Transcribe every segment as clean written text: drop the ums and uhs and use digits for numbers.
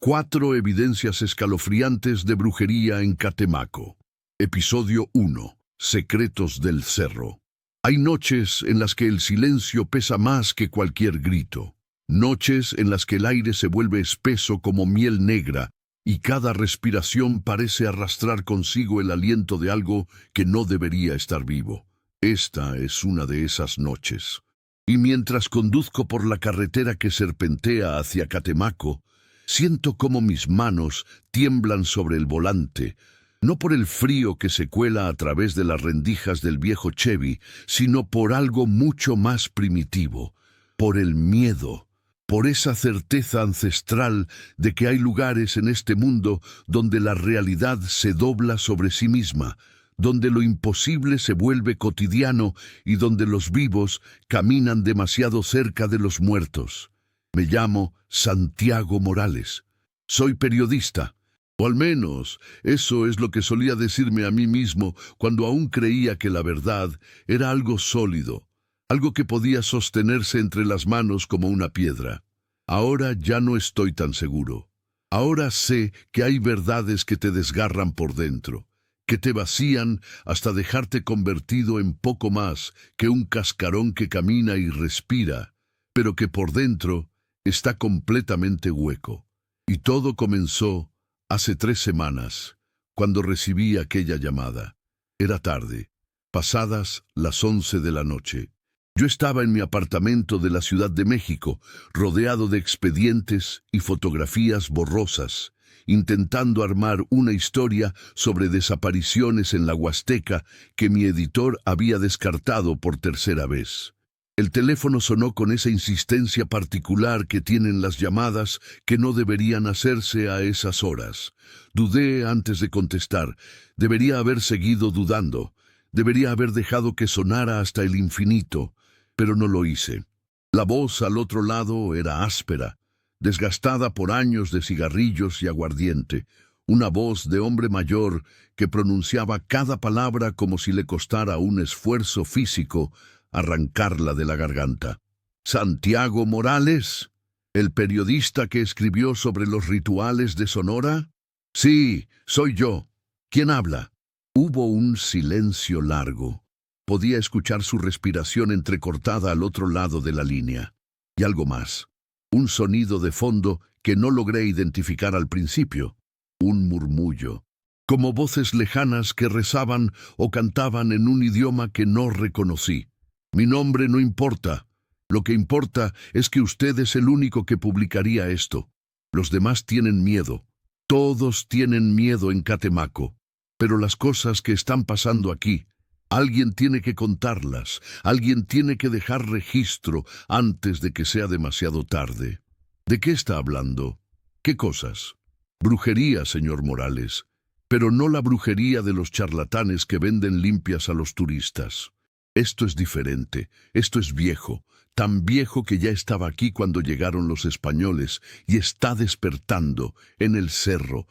4 evidencias escalofriantes de brujería en Catemaco. Episodio 1. Secretos del Cerro. Hay noches en las que el silencio pesa más que cualquier grito. Noches en las que el aire se vuelve espeso como miel negra y cada respiración parece arrastrar consigo el aliento de algo que no debería estar vivo. Esta es una de esas noches. Y mientras conduzco por la carretera que serpentea hacia Catemaco, siento cómo mis manos tiemblan sobre el volante, no por el frío que se cuela a través de las rendijas del viejo Chevy, sino por algo mucho más primitivo, por el miedo, por esa certeza ancestral de que hay lugares en este mundo donde la realidad se dobla sobre sí misma, donde lo imposible se vuelve cotidiano y donde los vivos caminan demasiado cerca de los muertos. Me llamo Santiago Morales. Soy periodista, o al menos eso es lo que solía decirme a mí mismo cuando aún creía que la verdad era algo sólido, algo que podía sostenerse entre las manos como una piedra. Ahora ya no estoy tan seguro. Ahora sé que hay verdades que te desgarran por dentro, que te vacían hasta dejarte convertido en poco más que un cascarón que camina y respira, pero que por dentro está completamente hueco. Y todo comenzó hace 3 semanas, cuando recibí aquella llamada. Era tarde, pasadas las 11 de la noche. Yo estaba en mi apartamento de la Ciudad de México, rodeado de expedientes y fotografías borrosas, intentando armar una historia sobre desapariciones en la Huasteca que mi editor había descartado por tercera vez. El teléfono sonó con esa insistencia particular que tienen las llamadas que no deberían hacerse a esas horas. Dudé antes de contestar. Debería haber seguido dudando. Debería haber dejado que sonara hasta el infinito, pero no lo hice. La voz al otro lado era áspera, desgastada por años de cigarrillos y aguardiente, una voz de hombre mayor que pronunciaba cada palabra como si le costara un esfuerzo físico arrancarla de la garganta. ¿Santiago Morales? ¿El periodista que escribió sobre los rituales de Sonora? Sí, soy yo. ¿Quién habla? Hubo un silencio largo. Podía escuchar su respiración entrecortada al otro lado de la línea. Y algo más. Un sonido de fondo que no logré identificar al principio. Un murmullo. Como voces lejanas que rezaban o cantaban en un idioma que no reconocí. Mi nombre no importa. Lo que importa es que usted es el único que publicaría esto. Los demás tienen miedo. Todos tienen miedo en Catemaco. Pero las cosas que están pasando aquí, alguien tiene que contarlas, alguien tiene que dejar registro antes de que sea demasiado tarde. ¿De qué está hablando? ¿Qué cosas? Brujería, señor Morales, pero no la brujería de los charlatanes que venden limpias a los turistas. Esto es diferente, esto es viejo, tan viejo que ya estaba aquí cuando llegaron los españoles y está despertando en el cerro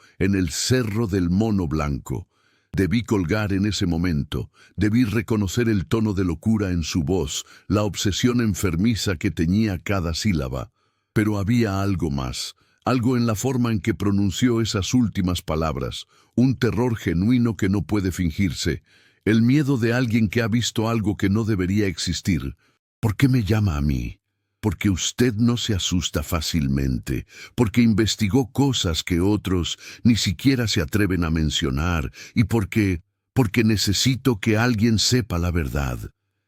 del Mono Blanco. Debí colgar en ese momento, debí reconocer el tono de locura en su voz, la obsesión enfermiza que teñía cada sílaba. Pero había algo más, algo en la forma en que pronunció esas últimas palabras, un terror genuino que no puede fingirse, el miedo de alguien que ha visto algo que no debería existir. ¿Por qué me llama a mí? Porque usted no se asusta fácilmente, porque investigó cosas que otros ni siquiera se atreven a mencionar, y porque necesito que alguien sepa la verdad.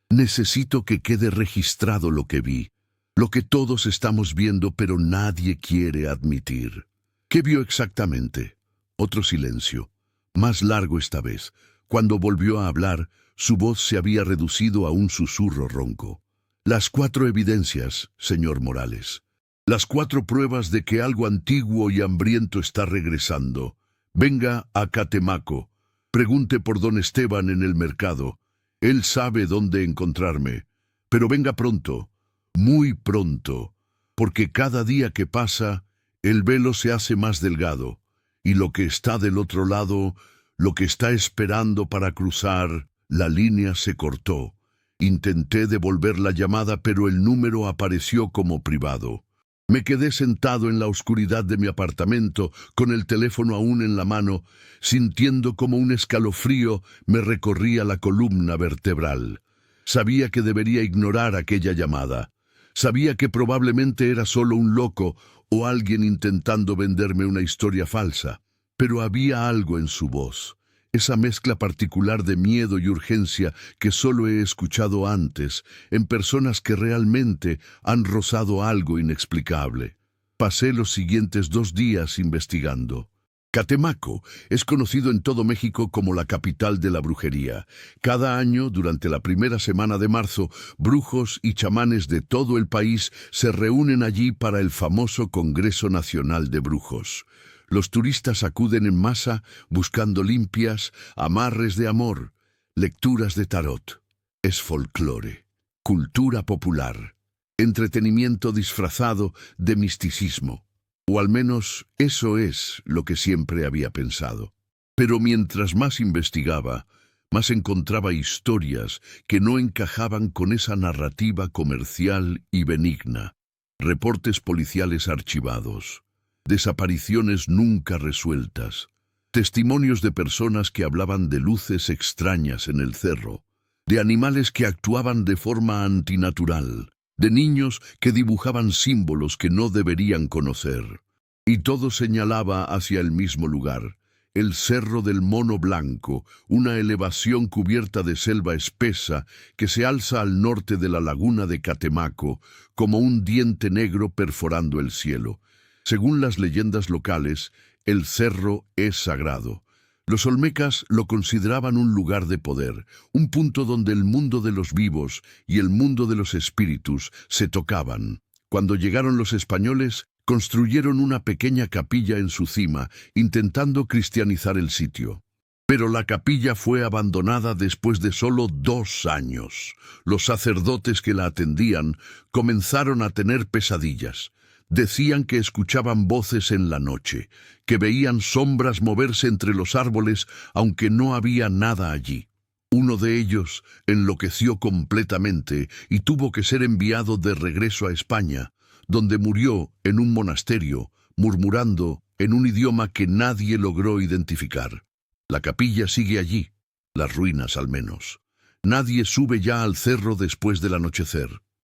Necesito que quede registrado lo que vi, lo que todos estamos viendo pero nadie quiere admitir. ¿Qué vio exactamente? Otro silencio, más largo esta vez. Cuando volvió a hablar, su voz se había reducido a un susurro ronco. Las 4 evidencias, señor Morales. Las 4 pruebas de que algo antiguo y hambriento está regresando. Venga a Catemaco. Pregunte por don Esteban en el mercado. Él sabe dónde encontrarme. Pero venga pronto, muy pronto, porque cada día que pasa, el velo se hace más delgado, y lo que está del otro lado, lo que está esperando para cruzar, la línea se cortó. Intenté devolver la llamada, pero el número apareció como privado. Me quedé sentado en la oscuridad de mi apartamento, con el teléfono aún en la mano, sintiendo como un escalofrío me recorría la columna vertebral. Sabía que debería ignorar aquella llamada. Sabía que probablemente era solo un loco o alguien intentando venderme una historia falsa. Pero había algo en su voz, esa mezcla particular de miedo y urgencia que solo he escuchado antes en personas que realmente han rozado algo inexplicable. Pasé los siguientes 2 días investigando. Catemaco es conocido en todo México como la capital de la brujería. Cada año, durante la primera semana de marzo, brujos y chamanes de todo el país se reúnen allí para el famoso Congreso Nacional de Brujos. Los turistas acuden en masa buscando limpias, amarres de amor, lecturas de tarot. Es folclore, cultura popular, entretenimiento disfrazado de misticismo. O al menos eso es lo que siempre había pensado. Pero mientras más investigaba, más encontraba historias que no encajaban con esa narrativa comercial y benigna. Reportes policiales archivados, desapariciones nunca resueltas, testimonios de personas que hablaban de luces extrañas en el cerro, de animales que actuaban de forma antinatural, de niños que dibujaban símbolos que no deberían conocer. Y todo señalaba hacia el mismo lugar, el Cerro del Mono Blanco, una elevación cubierta de selva espesa que se alza al norte de la laguna de Catemaco, como un diente negro perforando el cielo. Según las leyendas locales, el cerro es sagrado. Los olmecas lo consideraban un lugar de poder, un punto donde el mundo de los vivos y el mundo de los espíritus se tocaban. Cuando llegaron los españoles, construyeron una pequeña capilla en su cima, intentando cristianizar el sitio. Pero la capilla fue abandonada después de solo 2 años. Los sacerdotes que la atendían comenzaron a tener pesadillas. Decían que escuchaban voces en la noche, que veían sombras moverse entre los árboles, aunque no había nada allí. Uno de ellos enloqueció completamente y tuvo que ser enviado de regreso a España, donde murió en un monasterio, murmurando en un idioma que nadie logró identificar. La capilla sigue allí, las ruinas al menos. Nadie sube ya al cerro después del anochecer.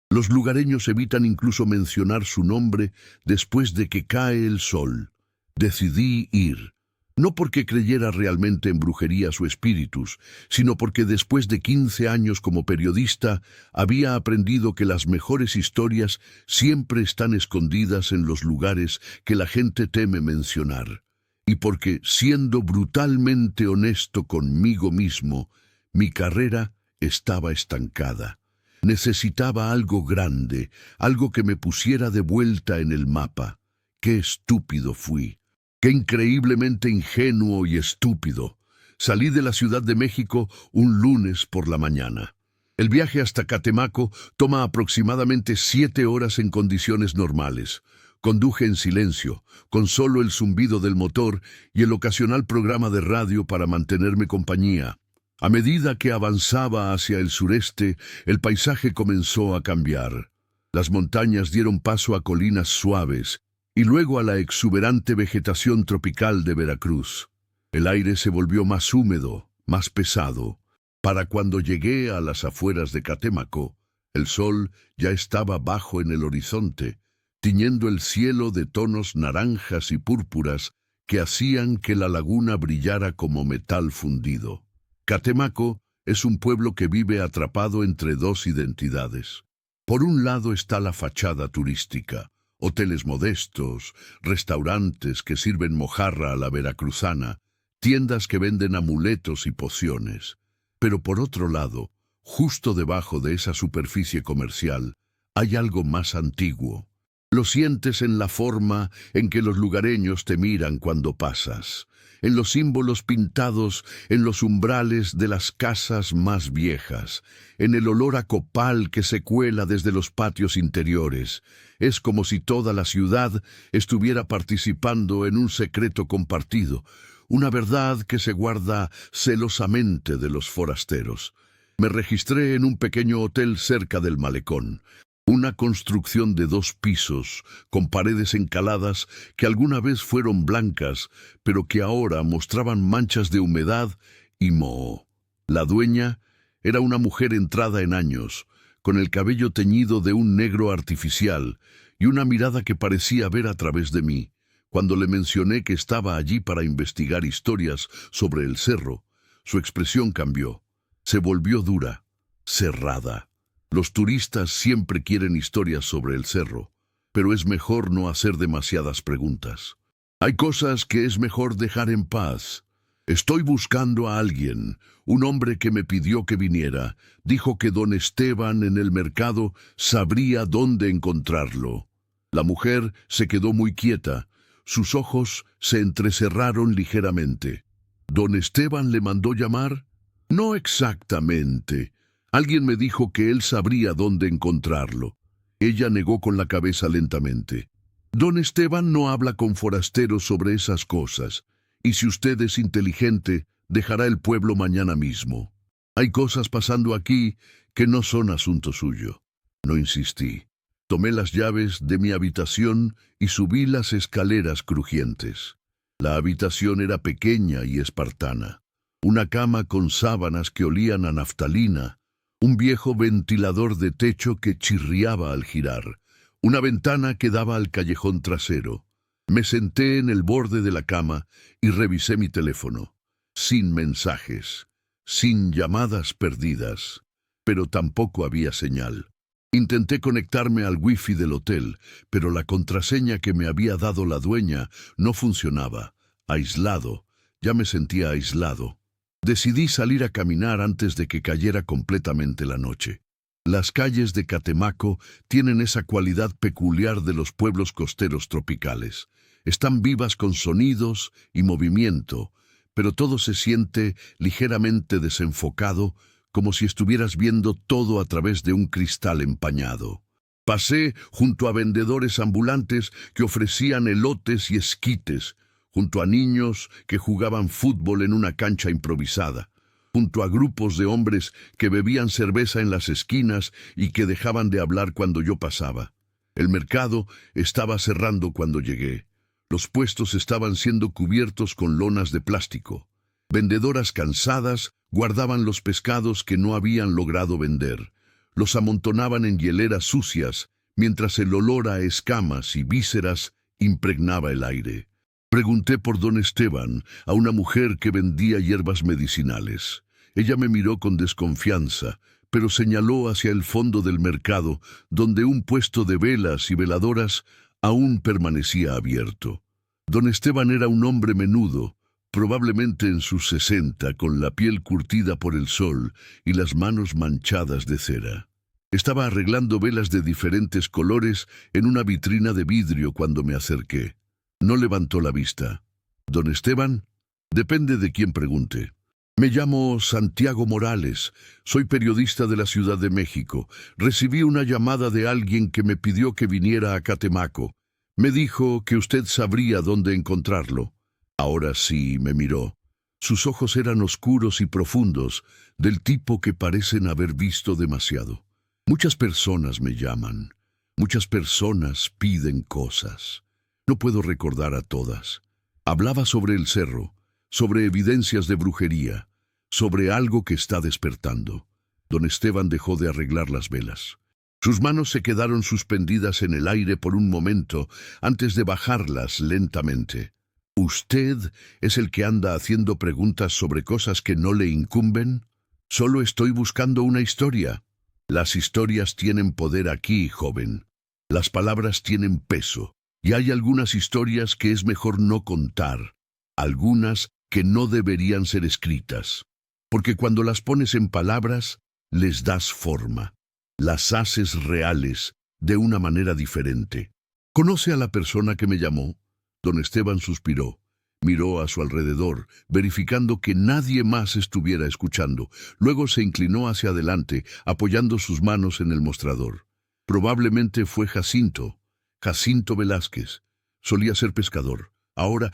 Los lugareños evitan incluso mencionar su nombre después de que cae el sol. Decidí ir. No porque creyera realmente en brujerías o espíritus, sino porque después de 15 años como periodista había aprendido que las mejores historias siempre están escondidas en los lugares que la gente teme mencionar. Y porque, siendo brutalmente honesto conmigo mismo, mi carrera estaba estancada. Necesitaba algo grande, algo que me pusiera de vuelta en el mapa. ¡Qué estúpido fui! ¡Qué increíblemente ingenuo y estúpido! Salí de la Ciudad de México un lunes por la mañana. El viaje hasta Catemaco toma aproximadamente 7 horas en condiciones normales. Conduje en silencio, con solo el zumbido del motor y el ocasional programa de radio para mantenerme compañía. A medida que avanzaba hacia el sureste, el paisaje comenzó a cambiar. Las montañas dieron paso a colinas suaves y luego a la exuberante vegetación tropical de Veracruz. El aire se volvió más húmedo, más pesado. Para cuando llegué a las afueras de Catemaco, el sol ya estaba bajo en el horizonte, tiñendo el cielo de tonos naranjas y púrpuras que hacían que la laguna brillara como metal fundido. Catemaco es un pueblo que vive atrapado entre 2 identidades. Por un lado está la fachada turística, hoteles modestos, restaurantes que sirven mojarra a la veracruzana, tiendas que venden amuletos y pociones. Pero por otro lado, justo debajo de esa superficie comercial, hay algo más antiguo. Lo sientes en la forma en que los lugareños te miran cuando pasas, en los símbolos pintados en los umbrales de las casas más viejas, en el olor a copal que se cuela desde los patios interiores. Es como si toda la ciudad estuviera participando en un secreto compartido, una verdad que se guarda celosamente de los forasteros. Me registré en un pequeño hotel cerca del malecón. Una construcción de 2 pisos, con paredes encaladas que alguna vez fueron blancas, pero que ahora mostraban manchas de humedad y moho. La dueña era una mujer entrada en años, con el cabello teñido de un negro artificial y una mirada que parecía ver a través de mí. Cuando le mencioné que estaba allí para investigar historias sobre el cerro, su expresión cambió. Se volvió dura, cerrada. Los turistas siempre quieren historias sobre el cerro, pero es mejor no hacer demasiadas preguntas. Hay cosas que es mejor dejar en paz. Estoy buscando a alguien. Un hombre que me pidió que viniera. Dijo que don Esteban en el mercado sabría dónde encontrarlo. La mujer se quedó muy quieta. Sus ojos se entrecerraron ligeramente. ¿Don Esteban le mandó llamar? No exactamente. Alguien me dijo que él sabría dónde encontrarlo. Ella negó con la cabeza lentamente. Don Esteban no habla con forasteros sobre esas cosas, y si usted es inteligente, dejará el pueblo mañana mismo. Hay cosas pasando aquí que no son asunto suyo. No insistí. Tomé las llaves de mi habitación y subí las escaleras crujientes. La habitación era pequeña y espartana. Una cama con sábanas que olían a naftalina, un viejo ventilador de techo que chirriaba al girar, una ventana que daba al callejón trasero. Me senté en el borde de la cama y revisé mi teléfono. Sin mensajes, sin llamadas perdidas, pero tampoco había señal. Intenté conectarme al wifi del hotel, pero la contraseña que me había dado la dueña no funcionaba. Aislado, ya me sentía aislado. Decidí salir a caminar antes de que cayera completamente la noche. Las calles de Catemaco tienen esa cualidad peculiar de los pueblos costeros tropicales. Están vivas con sonidos y movimiento, pero todo se siente ligeramente desenfocado, como si estuvieras viendo todo a través de un cristal empañado. Pasé junto a vendedores ambulantes que ofrecían elotes y esquites, junto a niños que jugaban fútbol en una cancha improvisada, junto a grupos de hombres que bebían cerveza en las esquinas y que dejaban de hablar cuando yo pasaba. El mercado estaba cerrando cuando llegué. Los puestos estaban siendo cubiertos con lonas de plástico. Vendedoras cansadas guardaban los pescados que no habían logrado vender. Los amontonaban en hieleras sucias, mientras el olor a escamas y vísceras impregnaba el aire. Pregunté por don Esteban, a una mujer que vendía hierbas medicinales. Ella me miró con desconfianza, pero señaló hacia el fondo del mercado, donde un puesto de velas y veladoras aún permanecía abierto. Don Esteban era un hombre menudo, probablemente en sus 60, con la piel curtida por el sol y las manos manchadas de cera. Estaba arreglando velas de diferentes colores en una vitrina de vidrio cuando me acerqué. No levantó la vista. ¿Don Esteban? Depende de quién pregunte. Me llamo Santiago Morales. Soy periodista de la Ciudad de México. Recibí una llamada de alguien que me pidió que viniera a Catemaco. Me dijo que usted sabría dónde encontrarlo. Ahora sí me miró. Sus ojos eran oscuros y profundos, del tipo que parecen haber visto demasiado. Muchas personas me llaman. Muchas personas piden cosas. No puedo recordar a todas. Hablaba sobre el cerro, sobre evidencias de brujería, sobre algo que está despertando. Don Esteban dejó de arreglar las velas. Sus manos se quedaron suspendidas en el aire por un momento antes de bajarlas lentamente. ¿Usted es el que anda haciendo preguntas sobre cosas que no le incumben? Solo estoy buscando una historia. Las historias tienen poder aquí, joven. Las palabras tienen peso. Y hay algunas historias que es mejor no contar, algunas que no deberían ser escritas, porque cuando las pones en palabras, les das forma, las haces reales de una manera diferente. ¿Conoce a la persona que me llamó? Don Esteban suspiró, miró a su alrededor, verificando que nadie más estuviera escuchando. Luego se inclinó hacia adelante, apoyando sus manos en el mostrador. Probablemente fue Jacinto Velázquez. Solía ser pescador. Ahora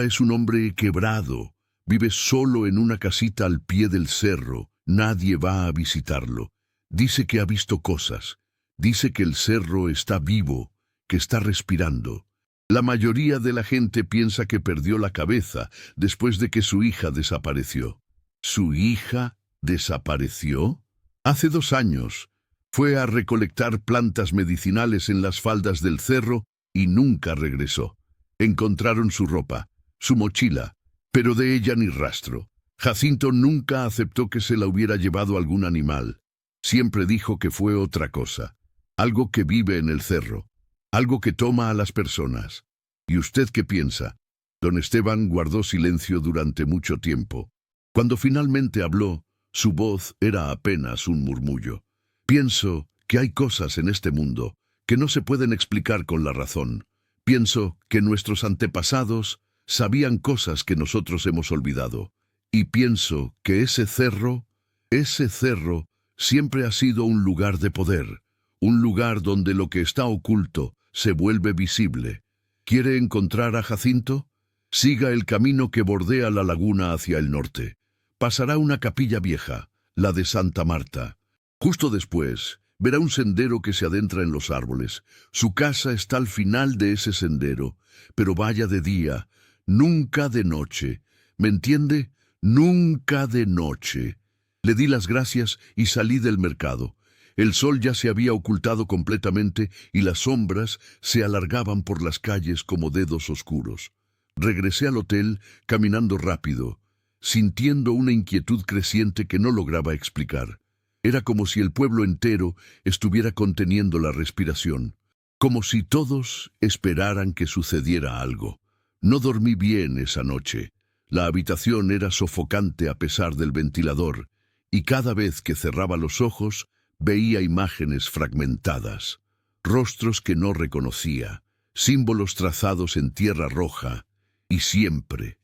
es un hombre quebrado. Vive solo en una casita al pie del cerro. Nadie va a visitarlo. Dice que ha visto cosas. Dice que el cerro está vivo, que está respirando. La mayoría de la gente piensa que perdió la cabeza después de que su hija desapareció. ¿Su hija desapareció? Hace 2 años. Fue a recolectar plantas medicinales en las faldas del cerro y nunca regresó. Encontraron su ropa, su mochila, pero de ella ni rastro. Jacinto nunca aceptó que se la hubiera llevado algún animal. Siempre dijo que fue otra cosa, algo que vive en el cerro, algo que toma a las personas. ¿Y usted qué piensa? Don Esteban guardó silencio durante mucho tiempo. Cuando finalmente habló, su voz era apenas un murmullo. Pienso que hay cosas en este mundo que no se pueden explicar con la razón. Pienso que nuestros antepasados sabían cosas que nosotros hemos olvidado. Y pienso que ese cerro siempre ha sido un lugar de poder, un lugar donde lo que está oculto se vuelve visible. ¿Quiere encontrar a Jacinto? Siga el camino que bordea la laguna hacia el norte. Pasará una capilla vieja, la de Santa Marta. Justo después, verá un sendero que se adentra en los árboles. Su casa está al final de ese sendero, pero vaya de día, nunca de noche. ¿Me entiende? Nunca de noche. Le di las gracias y salí del mercado. El sol ya se había ocultado completamente y las sombras se alargaban por las calles como dedos oscuros. Regresé al hotel caminando rápido, sintiendo una inquietud creciente que no lograba explicar. Era como si el pueblo entero estuviera conteniendo la respiración, como si todos esperaran que sucediera algo. No dormí bien esa noche. La habitación era sofocante a pesar del ventilador, y cada vez que cerraba los ojos veía imágenes fragmentadas, rostros que no reconocía, símbolos trazados en tierra roja, y siempre,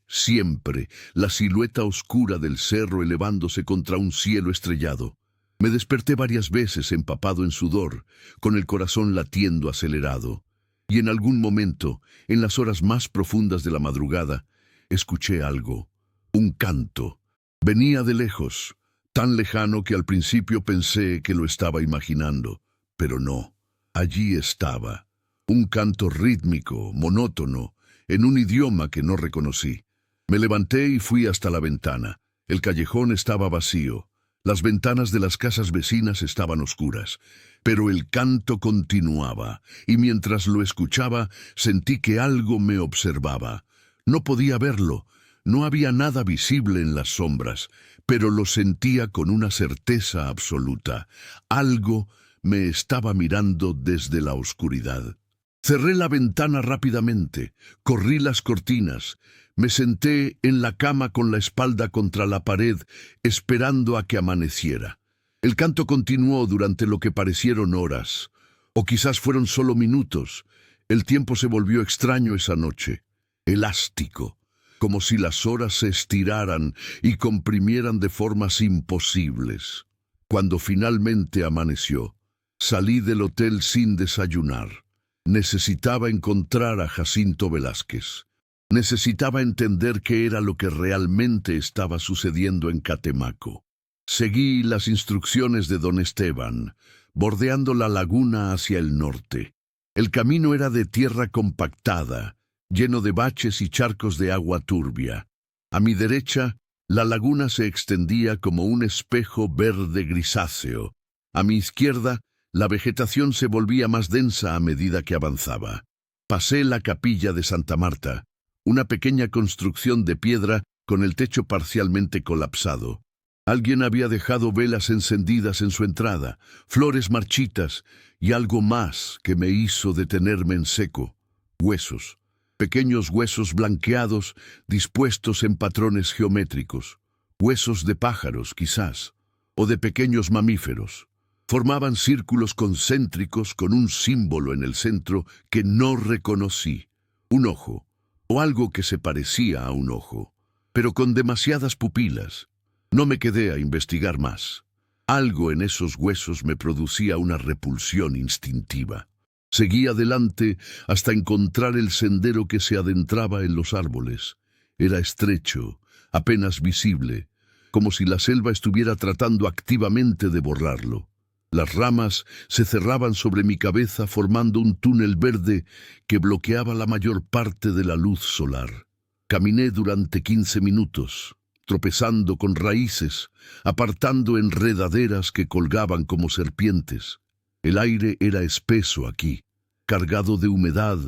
la silueta oscura del cerro elevándose contra un cielo estrellado. Me desperté varias veces empapado en sudor, con el corazón latiendo acelerado, y en algún momento, en las horas más profundas de la madrugada, escuché algo, un canto. Venía de lejos, tan lejano que al principio pensé que lo estaba imaginando, pero no, allí estaba, un canto rítmico, monótono, en un idioma que no reconocí. Me levanté y fui hasta la ventana. El callejón estaba vacío, las ventanas de las casas vecinas estaban oscuras, pero el canto continuaba, y mientras lo escuchaba sentí que algo me observaba. No podía verlo, no había nada visible en las sombras, pero lo sentía con una certeza absoluta. Algo me estaba mirando desde la oscuridad. Cerré la ventana rápidamente, corrí las cortinas, me senté en la cama con la espalda contra la pared, esperando a que amaneciera. El canto continuó durante lo que parecieron horas, o quizás fueron solo minutos. El tiempo se volvió extraño esa noche, elástico, como si las horas se estiraran y comprimieran de formas imposibles. Cuando finalmente amaneció, salí del hotel sin desayunar. Necesitaba encontrar a Jacinto Velázquez. Necesitaba entender qué era lo que realmente estaba sucediendo en Catemaco. Seguí las instrucciones de don Esteban, bordeando la laguna hacia el norte. El camino era de tierra compactada, lleno de baches y charcos de agua turbia. A mi derecha, la laguna se extendía como un espejo verde grisáceo. A mi izquierda, la vegetación se volvía más densa a medida que avanzaba. Pasé la capilla de Santa Marta, una pequeña construcción de piedra con el techo parcialmente colapsado. Alguien había dejado velas encendidas en su entrada, flores marchitas y algo más que me hizo detenerme en seco. Huesos, pequeños huesos blanqueados dispuestos en patrones geométricos. Huesos de pájaros, quizás, o de pequeños mamíferos. Formaban círculos concéntricos con un símbolo en el centro que no reconocí. Un ojo, o algo que se parecía a un ojo, pero con demasiadas pupilas. No me quedé a investigar más. Algo en esos huesos me producía una repulsión instintiva. Seguí adelante hasta encontrar el sendero que se adentraba en los árboles. Era estrecho, apenas visible, como si la selva estuviera tratando activamente de borrarlo. Las ramas se cerraban sobre mi cabeza formando un túnel verde que bloqueaba la mayor parte de la luz solar. Caminé durante 15 minutos, tropezando con raíces, apartando enredaderas que colgaban como serpientes. El aire era espeso aquí, cargado de humedad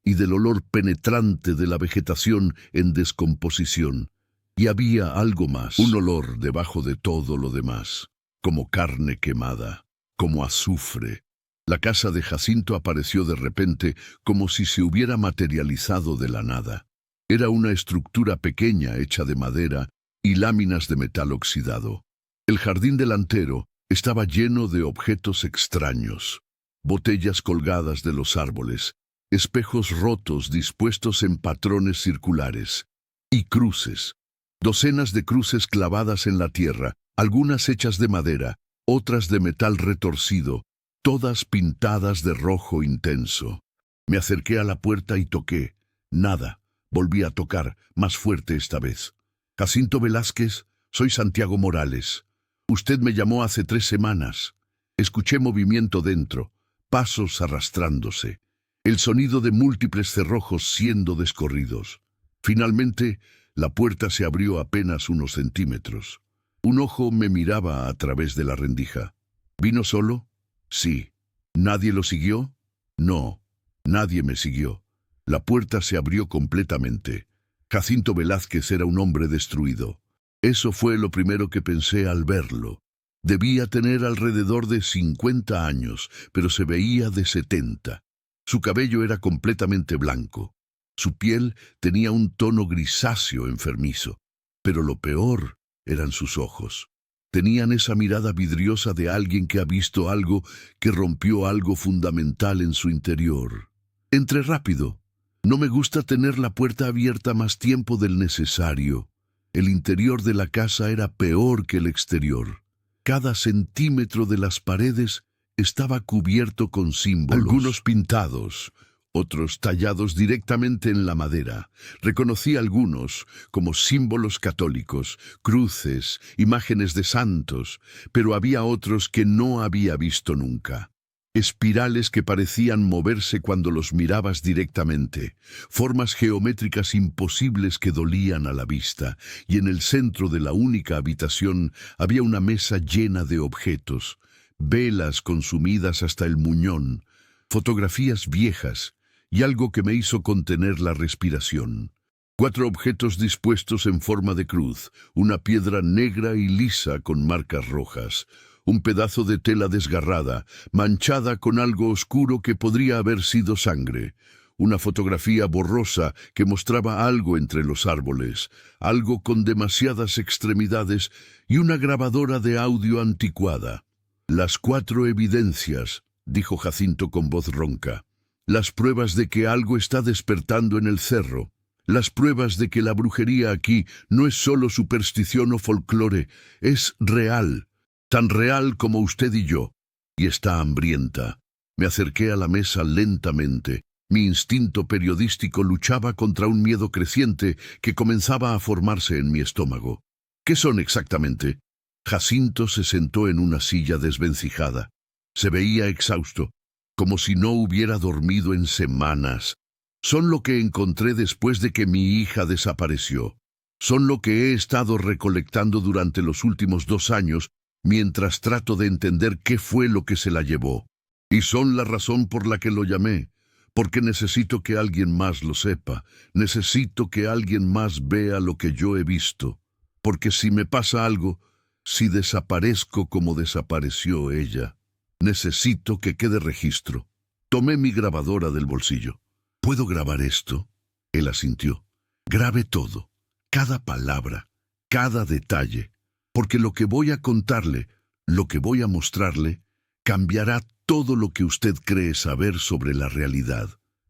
y del olor penetrante de la vegetación en descomposición. Y había algo más, un olor debajo de todo lo demás, como carne quemada, como azufre. La casa de Jacinto apareció de repente como si se hubiera materializado de la nada. Era una estructura pequeña hecha de madera y láminas de metal oxidado. El jardín delantero estaba lleno de objetos extraños, botellas colgadas de los árboles, espejos rotos dispuestos en patrones circulares, y cruces. Docenas de cruces clavadas en la tierra, algunas hechas de madera, otras de metal retorcido, todas pintadas de rojo intenso. Me acerqué a la puerta y toqué. Nada. Volví a tocar, más fuerte esta vez. Jacinto Velázquez, soy Santiago Morales. Usted me llamó hace 3 semanas. Escuché movimiento dentro, pasos arrastrándose, el sonido de múltiples cerrojos siendo descorridos. Finalmente, la puerta se abrió apenas unos centímetros. Un ojo me miraba a través de la rendija. ¿Vino solo? Sí. ¿Nadie lo siguió? No. Nadie me siguió. La puerta se abrió completamente. Jacinto Velázquez era un hombre destruido. Eso fue lo primero que pensé al verlo. Debía tener alrededor de 50 años, pero se veía de 70. Su cabello era completamente blanco. Su piel tenía un tono grisáceo enfermizo, pero lo peor eran sus ojos. Tenían esa mirada vidriosa de alguien que ha visto algo que rompió algo fundamental en su interior. Entré rápido. No me gusta tener la puerta abierta más tiempo del necesario. El interior de la casa era peor que el exterior. Cada centímetro de las paredes estaba cubierto con símbolos. Algunos pintados, otros tallados directamente en la madera. Reconocí algunos como símbolos católicos, cruces, imágenes de santos, pero había otros que no había visto nunca. Espirales que parecían moverse cuando los mirabas directamente, formas geométricas imposibles que dolían a la vista, y en el centro de la única habitación había una mesa llena de objetos, velas consumidas hasta el muñón, fotografías viejas y algo que me hizo contener la respiración. 4 objetos dispuestos en forma de cruz, una piedra negra y lisa con marcas rojas, un pedazo de tela desgarrada, manchada con algo oscuro que podría haber sido sangre, una fotografía borrosa que mostraba algo entre los árboles, algo con demasiadas extremidades y una grabadora de audio anticuada. Las 4 evidencias, dijo Jacinto con voz ronca. Las pruebas de que algo está despertando en el cerro. Las pruebas de que la brujería aquí no es solo superstición o folclore, es real. Tan real como usted y yo, y está hambrienta. Me acerqué a la mesa lentamente. Mi instinto periodístico luchaba contra un miedo creciente que comenzaba a formarse en mi estómago. ¿Qué son exactamente? Jacinto se sentó en una silla desvencijada. Se veía exhausto, como si no hubiera dormido en semanas. Son lo que encontré después de que mi hija desapareció. Son lo que he estado recolectando durante los últimos 2 años, mientras trato de entender qué fue lo que se la llevó. Y son la razón por la que lo llamé, porque necesito que alguien más lo sepa, necesito que alguien más vea lo que yo he visto, porque si me pasa algo, si desaparezco como desapareció ella, necesito que quede registro. Tomé mi grabadora del bolsillo. ¿Puedo grabar esto? Él asintió. Grabe todo, cada palabra, cada detalle. Porque lo que voy a contarle, lo que voy a mostrarle, cambiará todo lo que usted cree saber sobre la realidad.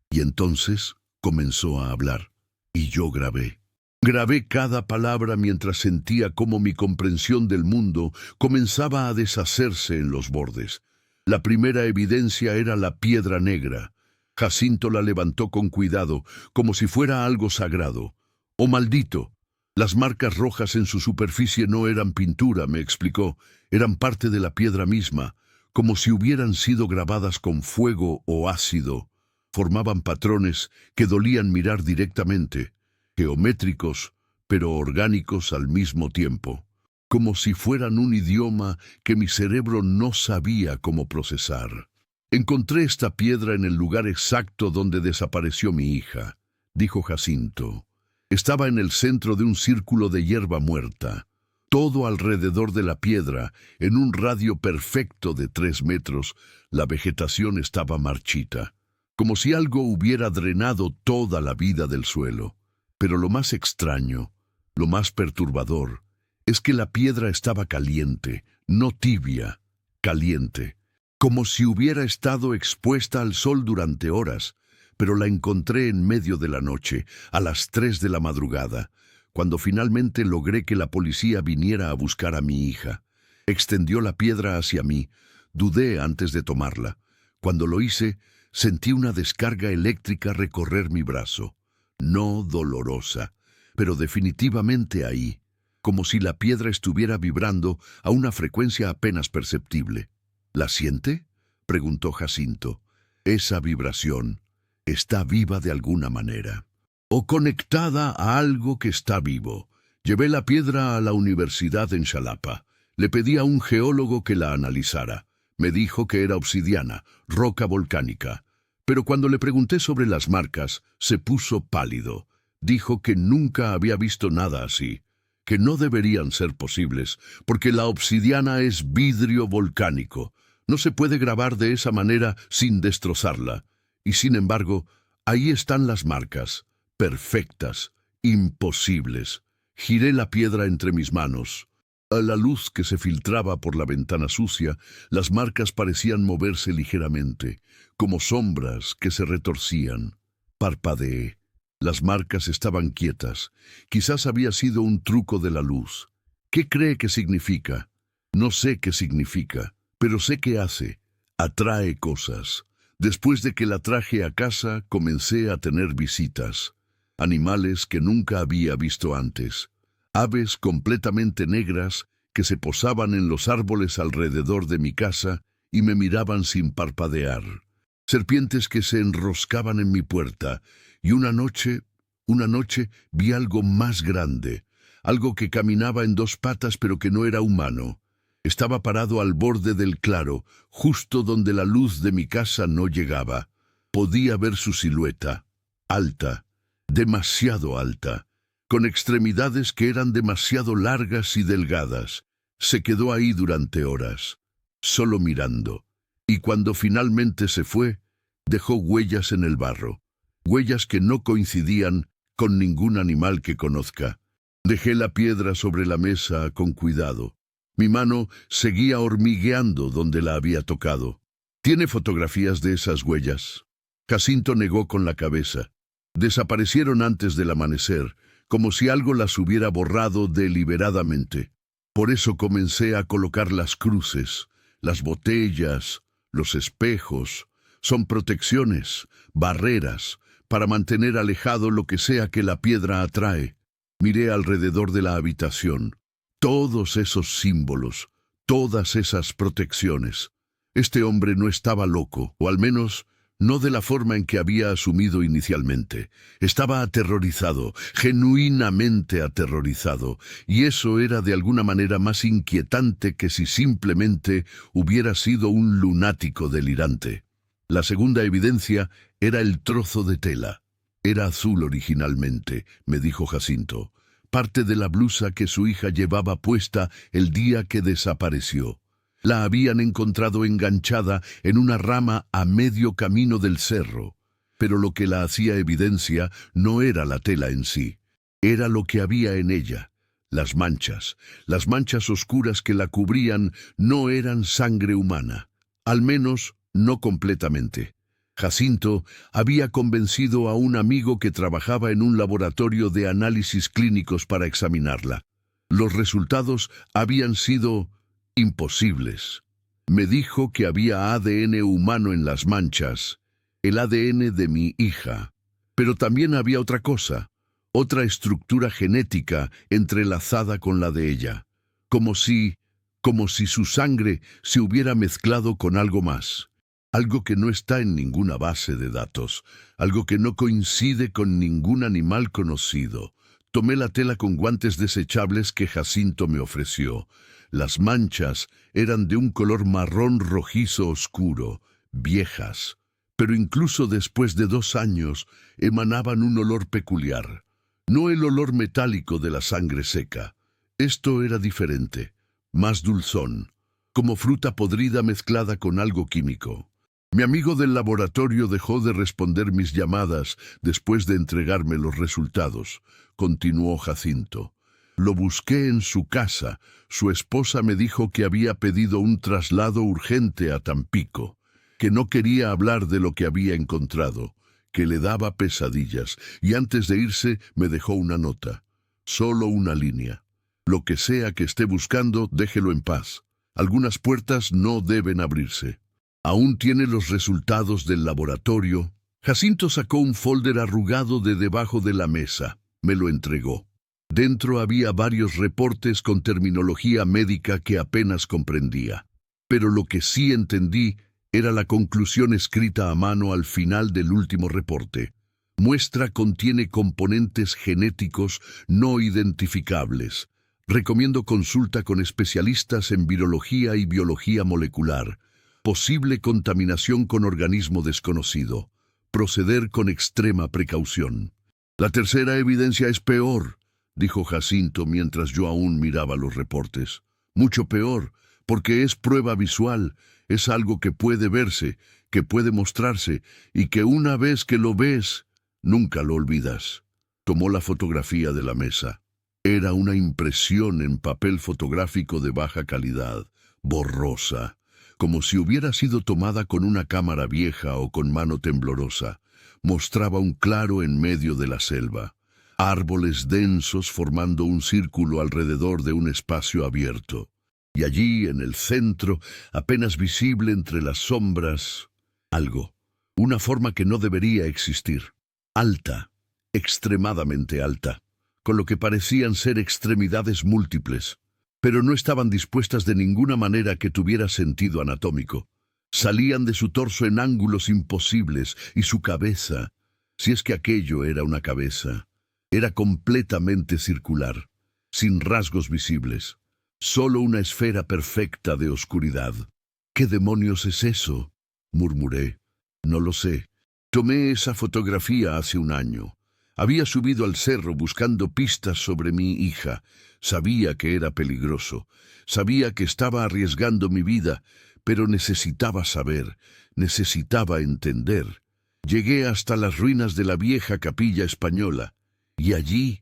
Y entonces comenzó a hablar. Y yo grabé. Grabé cada palabra mientras sentía cómo mi comprensión del mundo comenzaba a deshacerse en los bordes. La primera evidencia era la piedra negra. Jacinto la levantó con cuidado, como si fuera algo sagrado. ¡Oh, maldito! Las marcas rojas en su superficie no eran pintura, me explicó, eran parte de la piedra misma, como si hubieran sido grabadas con fuego o ácido. Formaban patrones que dolían mirar directamente, geométricos, pero orgánicos al mismo tiempo, como si fueran un idioma que mi cerebro no sabía cómo procesar. Encontré esta piedra en el lugar exacto donde desapareció mi hija, dijo Jacinto. Estaba en el centro de un círculo de hierba muerta. Todo alrededor de la piedra, en un radio perfecto de 3 metros, la vegetación estaba marchita, como si algo hubiera drenado toda la vida del suelo. Pero lo más extraño, lo más perturbador, es que la piedra estaba caliente, no tibia, caliente, como si hubiera estado expuesta al sol durante horas, pero la encontré en medio de la noche, a las 3 de la madrugada, cuando finalmente logré que la policía viniera a buscar a mi hija. Extendió la piedra hacia mí. Dudé antes de tomarla. Cuando lo hice, sentí una descarga eléctrica recorrer mi brazo. No dolorosa, pero definitivamente ahí, como si la piedra estuviera vibrando a una frecuencia apenas perceptible. ¿La siente?, preguntó Jacinto. Esa vibración está viva de alguna manera, o conectada a algo que está vivo. Llevé la piedra a la universidad en Xalapa. Le pedí a un geólogo que la analizara. Me dijo que era obsidiana, roca volcánica. Pero cuando le pregunté sobre las marcas, se puso pálido. Dijo que nunca había visto nada así, que no deberían ser posibles, porque la obsidiana es vidrio volcánico. No se puede grabar de esa manera sin destrozarla. Y sin embargo, ahí están las marcas, perfectas, imposibles. Giré la piedra entre mis manos. A la luz que se filtraba por la ventana sucia, las marcas parecían moverse ligeramente, como sombras que se retorcían. Parpadeé. Las marcas estaban quietas. Quizás había sido un truco de la luz. ¿Qué cree que significa? No sé qué significa, pero sé qué hace. Atrae cosas. Después de que la traje a casa, comencé a tener visitas. Animales que nunca había visto antes. Aves completamente negras que se posaban en los árboles alrededor de mi casa y me miraban sin parpadear. Serpientes que se enroscaban en mi puerta. Y una noche vi algo más grande. Algo que caminaba en 2 patas pero que no era humano. Estaba parado al borde del claro, justo donde la luz de mi casa no llegaba. Podía ver su silueta, alta, demasiado alta, con extremidades que eran demasiado largas y delgadas. Se quedó ahí durante horas, solo mirando, y cuando finalmente se fue, dejó huellas en el barro, huellas que no coincidían con ningún animal que conozca. Dejé la piedra sobre la mesa con cuidado. Mi mano seguía hormigueando donde la había tocado. ¿Tiene fotografías de esas huellas? Jacinto negó con la cabeza. Desaparecieron antes del amanecer, como si algo las hubiera borrado deliberadamente. Por eso comencé a colocar las cruces, las botellas, los espejos. Son protecciones, barreras, para mantener alejado lo que sea que la piedra atrae. Miré alrededor de la habitación. Todos esos símbolos, todas esas protecciones. Este hombre no estaba loco, o al menos no de la forma en que había asumido inicialmente. Estaba aterrorizado, genuinamente aterrorizado, y eso era de alguna manera más inquietante que si simplemente hubiera sido un lunático delirante. La segunda evidencia era el trozo de tela. Era azul originalmente, me dijo Jacinto. Parte de la blusa que su hija llevaba puesta el día que desapareció. La habían encontrado enganchada en una rama a medio camino del cerro, pero lo que la hacía evidencia no era la tela en sí, era lo que había en ella. Las manchas oscuras que la cubrían no eran sangre humana, al menos no completamente. Jacinto había convencido a un amigo que trabajaba en un laboratorio de análisis clínicos para examinarla. Los resultados habían sido imposibles. Me dijo que había ADN humano en las manchas, el ADN de mi hija. Pero también había otra cosa, otra estructura genética entrelazada con la de ella, como si como si su sangre se hubiera mezclado con algo más, algo que no está en ninguna base de datos, algo que no coincide con ningún animal conocido. Tomé la tela con guantes desechables que Jacinto me ofreció. Las manchas eran de un color marrón rojizo oscuro, viejas, pero incluso después de 2 años emanaban un olor peculiar. No el olor metálico de la sangre seca. Esto era diferente, más dulzón, como fruta podrida mezclada con algo químico. Mi amigo del laboratorio dejó de responder mis llamadas después de entregarme los resultados, continuó Jacinto. Lo busqué en su casa. Su esposa me dijo que había pedido un traslado urgente a Tampico, que no quería hablar de lo que había encontrado, que le daba pesadillas, y antes de irse me dejó una nota. Solo una línea. Lo que sea que esté buscando, déjelo en paz. Algunas puertas no deben abrirse. Aún tiene los resultados del laboratorio. Jacinto sacó un folder arrugado de debajo de la mesa. Me lo entregó. Dentro había varios reportes con terminología médica que apenas comprendía. Pero lo que sí entendí era la conclusión escrita a mano al final del último reporte. Muestra contiene componentes genéticos no identificables. Recomiendo consulta con especialistas en virología y biología molecular. Posible contaminación con organismo desconocido. Proceder con extrema precaución. La tercera evidencia es peor, dijo Jacinto mientras yo aún miraba los reportes. Mucho peor, porque es prueba visual, es algo que puede verse, que puede mostrarse, y que una vez que lo ves, nunca lo olvidas. Tomó la fotografía de la mesa. Era una impresión en papel fotográfico de baja calidad, borrosa, como si hubiera sido tomada con una cámara vieja o con mano temblorosa. Mostraba un claro en medio de la selva, árboles densos formando un círculo alrededor de un espacio abierto. Y allí, en el centro, apenas visible entre las sombras, algo, una forma que no debería existir. Alta, extremadamente alta, con lo que parecían ser extremidades múltiples, pero no estaban dispuestas de ninguna manera que tuviera sentido anatómico. Salían de su torso en ángulos imposibles, y su cabeza, si es que aquello era una cabeza, era completamente circular, sin rasgos visibles. Solo una esfera perfecta de oscuridad. ¿Qué demonios es eso?, murmuré. No lo sé. Tomé esa fotografía hace 1 año. Había subido al cerro buscando pistas sobre mi hija. Sabía que era peligroso. Sabía que estaba arriesgando mi vida, pero necesitaba saber, necesitaba entender. Llegué hasta las ruinas de la vieja capilla española, y allí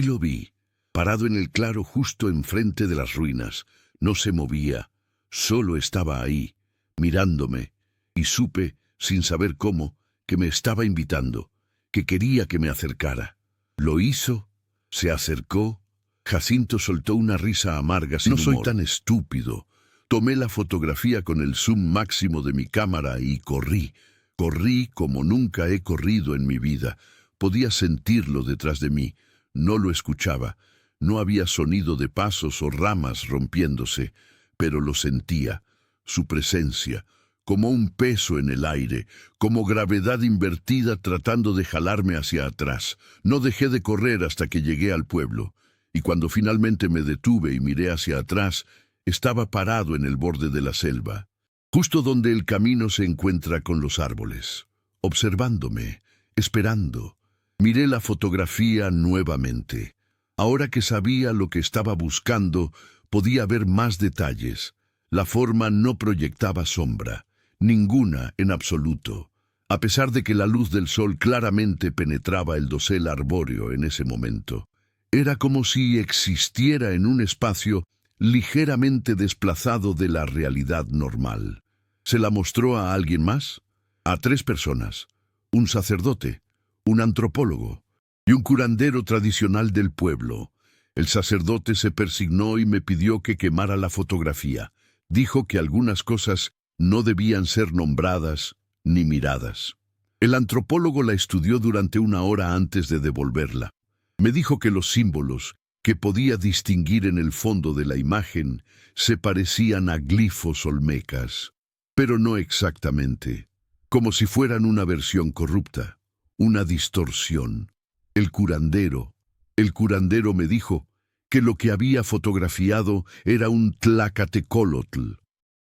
lo vi, parado en el claro justo enfrente de las ruinas. No se movía, solo estaba ahí, mirándome, y supe, sin saber cómo, que me estaba invitando, que quería que me acercara. Lo hizo, se acercó. Jacinto soltó una risa amarga sin humor. No soy tan estúpido. Tomé la fotografía con el zoom máximo de mi cámara y corrí. Corrí como nunca he corrido en mi vida. Podía sentirlo detrás de mí. No lo escuchaba. No había sonido de pasos o ramas rompiéndose, pero lo sentía. Su presencia, como un peso en el aire, como gravedad invertida tratando de jalarme hacia atrás. No dejé de correr hasta que llegué al pueblo. Y cuando finalmente me detuve y miré hacia atrás, estaba parado en el borde de la selva, justo donde el camino se encuentra con los árboles, observándome, esperando. Miré la fotografía nuevamente. Ahora que sabía lo que estaba buscando, podía ver más detalles. La forma no proyectaba sombra, ninguna en absoluto, a pesar de que la luz del sol claramente penetraba el dosel arbóreo en ese momento. Era como si existiera en un espacio ligeramente desplazado de la realidad normal. ¿Se la mostró a alguien más? A 3 personas, un sacerdote, un antropólogo y un curandero tradicional del pueblo. El sacerdote se persignó y me pidió que quemara la fotografía. Dijo que algunas cosas no debían ser nombradas ni miradas. El antropólogo la estudió durante 1 hora antes de devolverla. Me dijo que los símbolos, que podía distinguir en el fondo de la imagen, se parecían a glifos olmecas, pero no exactamente, como si fueran una versión corrupta, una distorsión. El curandero me dijo que lo que había fotografiado era un Tlacatecolotl,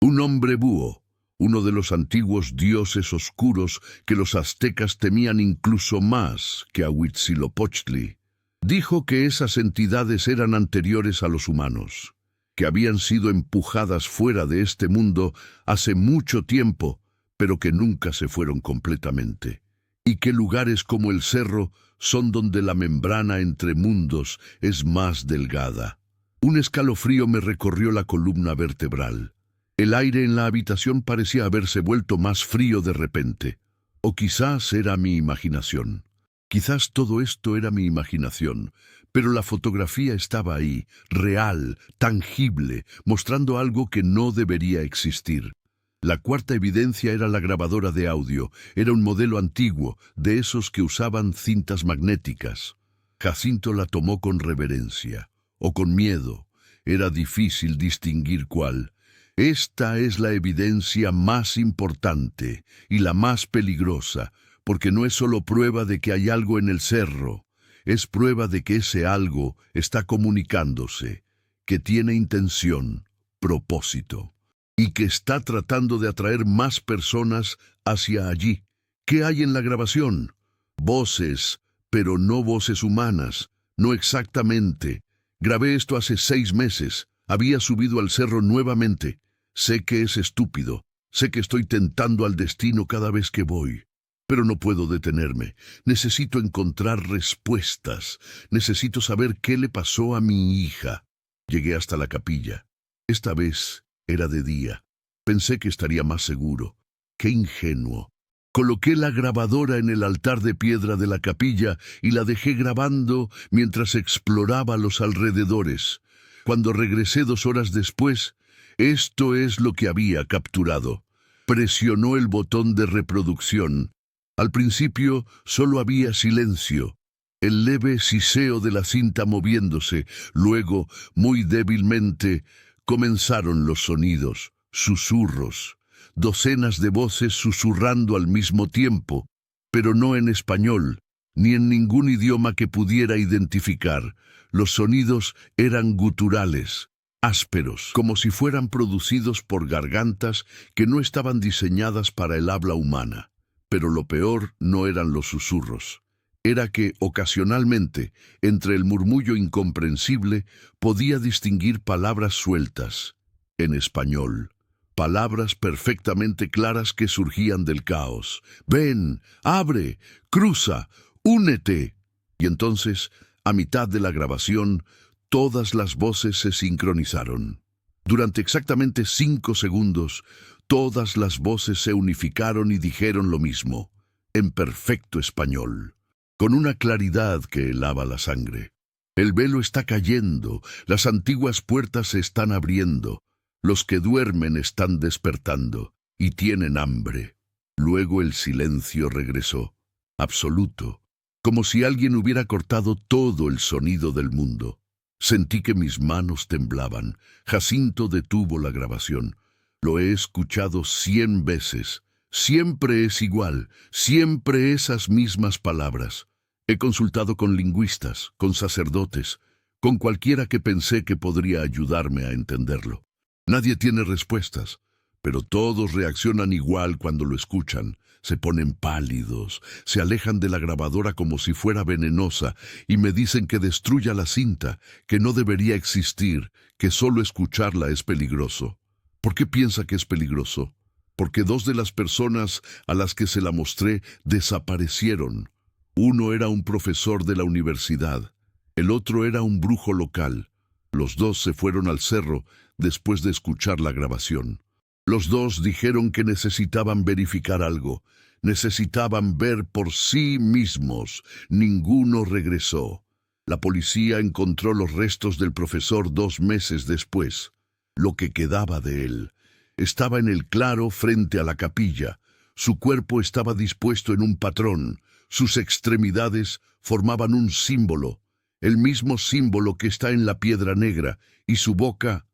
un hombre búho, uno de los antiguos dioses oscuros que los aztecas temían incluso más que a Huitzilopochtli. Dijo que esas entidades eran anteriores a los humanos, que habían sido empujadas fuera de este mundo hace mucho tiempo, pero que nunca se fueron completamente, y que lugares como el cerro son donde la membrana entre mundos es más delgada. Un escalofrío me recorrió la columna vertebral. El aire en la habitación parecía haberse vuelto más frío de repente. O quizás era mi imaginación. Quizás todo esto era mi imaginación, pero la fotografía estaba ahí, real, tangible, mostrando algo que no debería existir. La cuarta evidencia era la grabadora de audio. Era un modelo antiguo, de esos que usaban cintas magnéticas. Jacinto la tomó con reverencia, o con miedo. Era difícil distinguir cuál. Esta es la evidencia más importante y la más peligrosa, porque no es solo prueba de que hay algo en el cerro, es prueba de que ese algo está comunicándose, que tiene intención, propósito, y que está tratando de atraer más personas hacia allí. ¿Qué hay en la grabación? Voces, pero no voces humanas, no exactamente. Grabé esto hace 6 meses, había subido al cerro nuevamente. Sé que es estúpido, sé que estoy tentando al destino cada vez que voy, pero no puedo detenerme. Necesito encontrar respuestas, necesito saber qué le pasó a mi hija. Llegué hasta la capilla. Esta vez era de día. Pensé que estaría más seguro. ¡Qué ingenuo! Coloqué la grabadora en el altar de piedra de la capilla y la dejé grabando mientras exploraba los alrededores. Cuando regresé 2 horas después, esto es lo que había capturado. Presionó el botón de reproducción. Al principio solo había silencio, el leve siseo de la cinta moviéndose. Luego, muy débilmente, comenzaron los sonidos, susurros, docenas de voces susurrando al mismo tiempo, pero no en español, ni en ningún idioma que pudiera identificar. Los sonidos eran guturales, ásperos, como si fueran producidos por gargantas que no estaban diseñadas para el habla humana. Pero lo peor no eran los susurros. Era que, ocasionalmente, entre el murmullo incomprensible, podía distinguir palabras sueltas, en español. Palabras perfectamente claras que surgían del caos. Ven, abre, cruza, únete. Y entonces, a mitad de la grabación, todas las voces se sincronizaron. Durante exactamente 5 segundos, todas las voces se unificaron y dijeron lo mismo, en perfecto español, con una claridad que helaba la sangre. El velo está cayendo, las antiguas puertas se están abriendo, los que duermen están despertando y tienen hambre. Luego el silencio regresó, absoluto, como si alguien hubiera cortado todo el sonido del mundo. Sentí que mis manos temblaban. Jacinto detuvo la grabación. Lo he escuchado 100 veces. Siempre es igual, siempre esas mismas palabras. He consultado con lingüistas, con sacerdotes, con cualquiera que pensé que podría ayudarme a entenderlo. Nadie tiene respuestas, pero todos reaccionan igual cuando lo escuchan. Se ponen pálidos, se alejan de la grabadora como si fuera venenosa y me dicen que destruya la cinta, que no debería existir, que solo escucharla es peligroso. ¿Por qué piensa que es peligroso? Porque 2 de las personas a las que se la mostré desaparecieron. Uno era un profesor de la universidad, el otro era un brujo local. Los 2 se fueron al cerro después de escuchar la grabación. Los 2 dijeron que necesitaban verificar algo, necesitaban ver por sí mismos. Ninguno regresó. La policía encontró los restos del profesor 2 meses después. Lo que quedaba de él estaba en el claro frente a la capilla. Su cuerpo estaba dispuesto en un patrón, sus extremidades formaban un símbolo. el mismo símbolo que está en la piedra negra, y su boca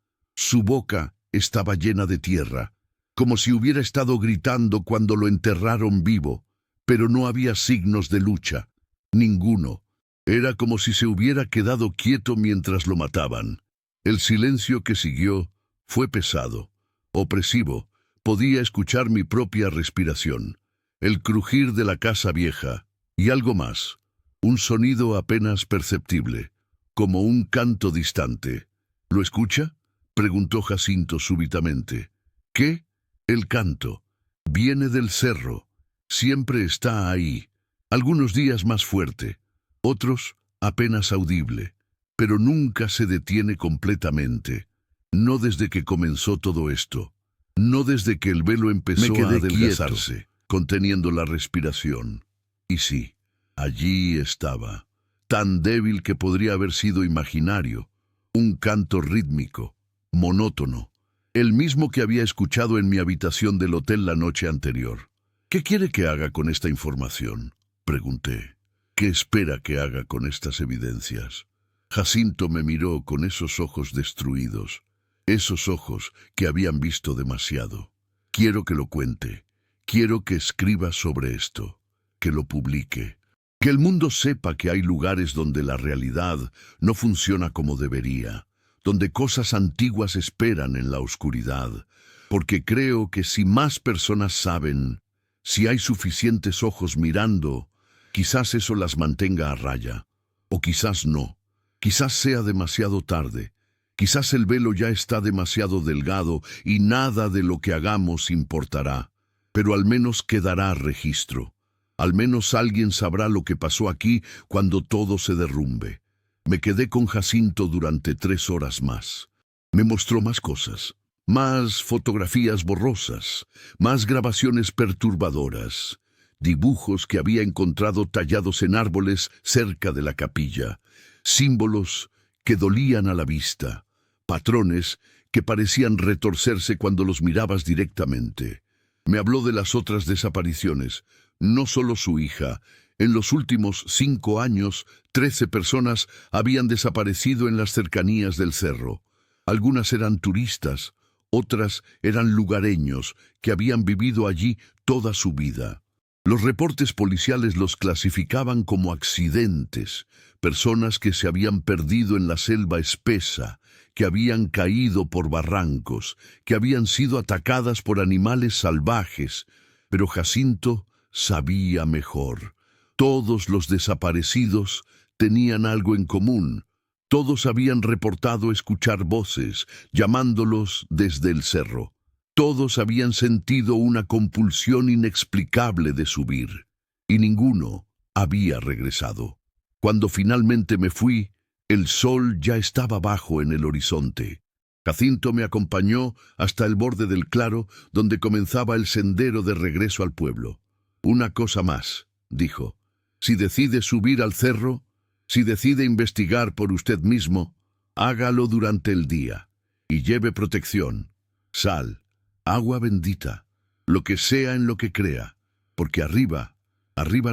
estaba llena de tierra, como si hubiera estado gritando cuando lo enterraron vivo, pero no había signos de lucha, ninguno. Era como si se hubiera quedado quieto mientras lo mataban. El silencio que siguió fue pesado, opresivo. Podía escuchar mi propia respiración, el crujir de la casa vieja, y algo más, un sonido apenas perceptible, como un canto distante. ¿Lo escucha?, preguntó Jacinto súbitamente. ¿Qué? El canto. Viene del cerro. Siempre está ahí. Algunos días más fuerte, otros apenas audible, pero nunca se detiene completamente. No desde que comenzó todo esto. No desde que el velo empezó a adelgazarse, conteniendo la respiración. Y sí, allí estaba, tan débil que podría haber sido imaginario, un canto rítmico, monótono, el mismo que había escuchado en mi habitación del hotel la noche anterior. ¿Qué quiere que haga con esta información?, pregunté. ¿Qué espera que haga con estas evidencias? Jacinto me miró con esos ojos destruidos, esos ojos que habían visto demasiado. Quiero que lo cuente, quiero que escriba sobre esto, que lo publique, que el mundo sepa que hay lugares donde la realidad no funciona como debería, donde cosas antiguas esperan en la oscuridad, porque creo que si más personas saben, si hay suficientes ojos mirando, quizás eso las mantenga a raya, o quizás no, quizás sea demasiado tarde. Quizás el velo ya está demasiado delgado y nada de lo que hagamos importará, pero al menos quedará registro. Al menos alguien sabrá lo que pasó aquí cuando todo se derrumbe. Me quedé con Jacinto durante 3 horas más. Me mostró más cosas, más fotografías borrosas, más grabaciones perturbadoras, dibujos que había encontrado tallados en árboles cerca de la capilla, símbolos que dolían a la vista, patrones que parecían retorcerse cuando los mirabas directamente. Me habló de las otras desapariciones, no solo su hija. En los últimos 5 años, 13 personas habían desaparecido en las cercanías del cerro. Algunas eran turistas, otras eran lugareños que habían vivido allí toda su vida. Los reportes policiales los clasificaban como accidentes, personas que se habían perdido en la selva espesa, que habían caído por barrancos, que habían sido atacadas por animales salvajes. Pero Jacinto sabía mejor. Todos los desaparecidos tenían algo en común. Todos habían reportado escuchar voces, llamándolos desde el cerro. Todos habían sentido una compulsión inexplicable de subir, y ninguno había regresado. Cuando finalmente me fui, el sol ya estaba bajo en el horizonte. Jacinto me acompañó hasta el borde del claro, donde comenzaba el sendero de regreso al pueblo. Una cosa más, dijo. Si decide subir al cerro, si decide investigar por usted mismo, hágalo durante el día, y lleve protección, sal, agua bendita, lo que sea en lo que crea, porque arriba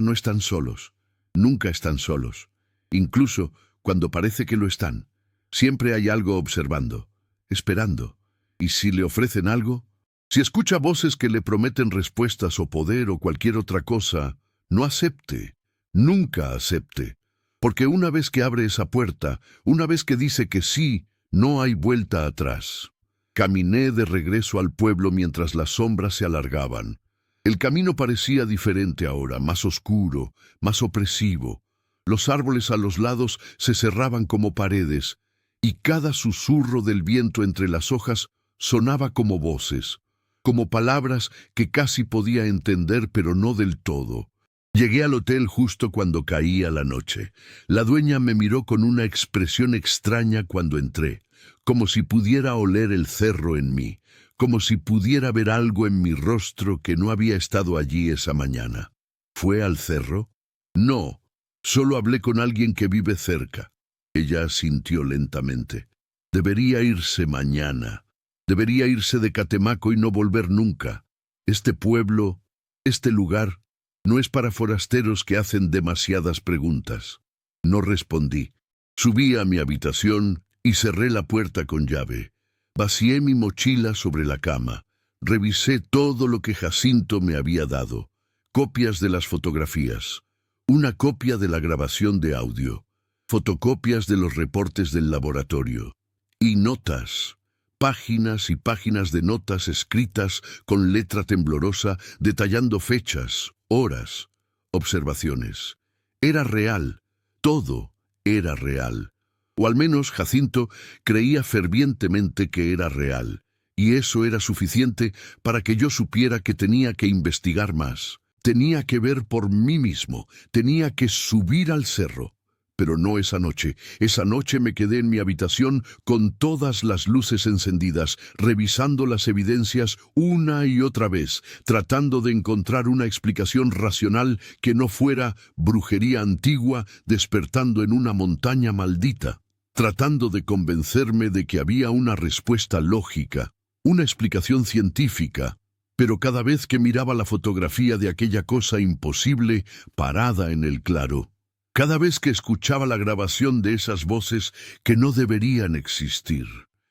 no están solos, nunca están solos, incluso cuando parece que lo están. Siempre hay algo observando, esperando, y si le ofrecen algo, si escucha voces que le prometen respuestas o poder o cualquier otra cosa, no acepte, nunca acepte, porque una vez que abre esa puerta, una vez que dice que sí, no hay vuelta atrás. Caminé de regreso al pueblo mientras las sombras se alargaban. El camino parecía diferente ahora, más oscuro, más opresivo. Los árboles a los lados se cerraban como paredes, y cada susurro del viento entre las hojas sonaba como voces, como palabras que casi podía entender pero no del todo. Llegué al hotel justo cuando caía la noche. La dueña me miró con una expresión extraña cuando entré, como si pudiera oler el cerro en mí, como si pudiera ver algo en mi rostro que no había estado allí esa mañana. ¿Fue al cerro? No, solo hablé con alguien que vive cerca. Ella asintió lentamente. Debería irse mañana. Debería irse de Catemaco y no volver nunca. Este pueblo, este lugar, no es para forasteros que hacen demasiadas preguntas. No respondí. Subí a mi habitación y cerré la puerta con llave. Vacié mi mochila sobre la cama. Revisé todo lo que Jacinto me había dado. Copias de las fotografías. Una copia de la grabación de audio. Fotocopias de los reportes del laboratorio. Y notas. Páginas y páginas de notas escritas con letra temblorosa, detallando fechas, horas, observaciones. Era real. Todo era real. O al menos Jacinto creía fervientemente que era real. Y eso era suficiente para que yo supiera que tenía que investigar más. Tenía que ver por mí mismo. Tenía que subir al cerro. Pero no esa noche. Esa noche me quedé en mi habitación con todas las luces encendidas, revisando las evidencias una y otra vez, tratando de encontrar una explicación racional que no fuera brujería antigua despertando en una montaña maldita, tratando de convencerme de que había una respuesta lógica, una explicación científica. Pero cada vez que miraba la fotografía de aquella cosa imposible parada en el claro, cada vez que escuchaba la grabación de esas voces que no deberían existir,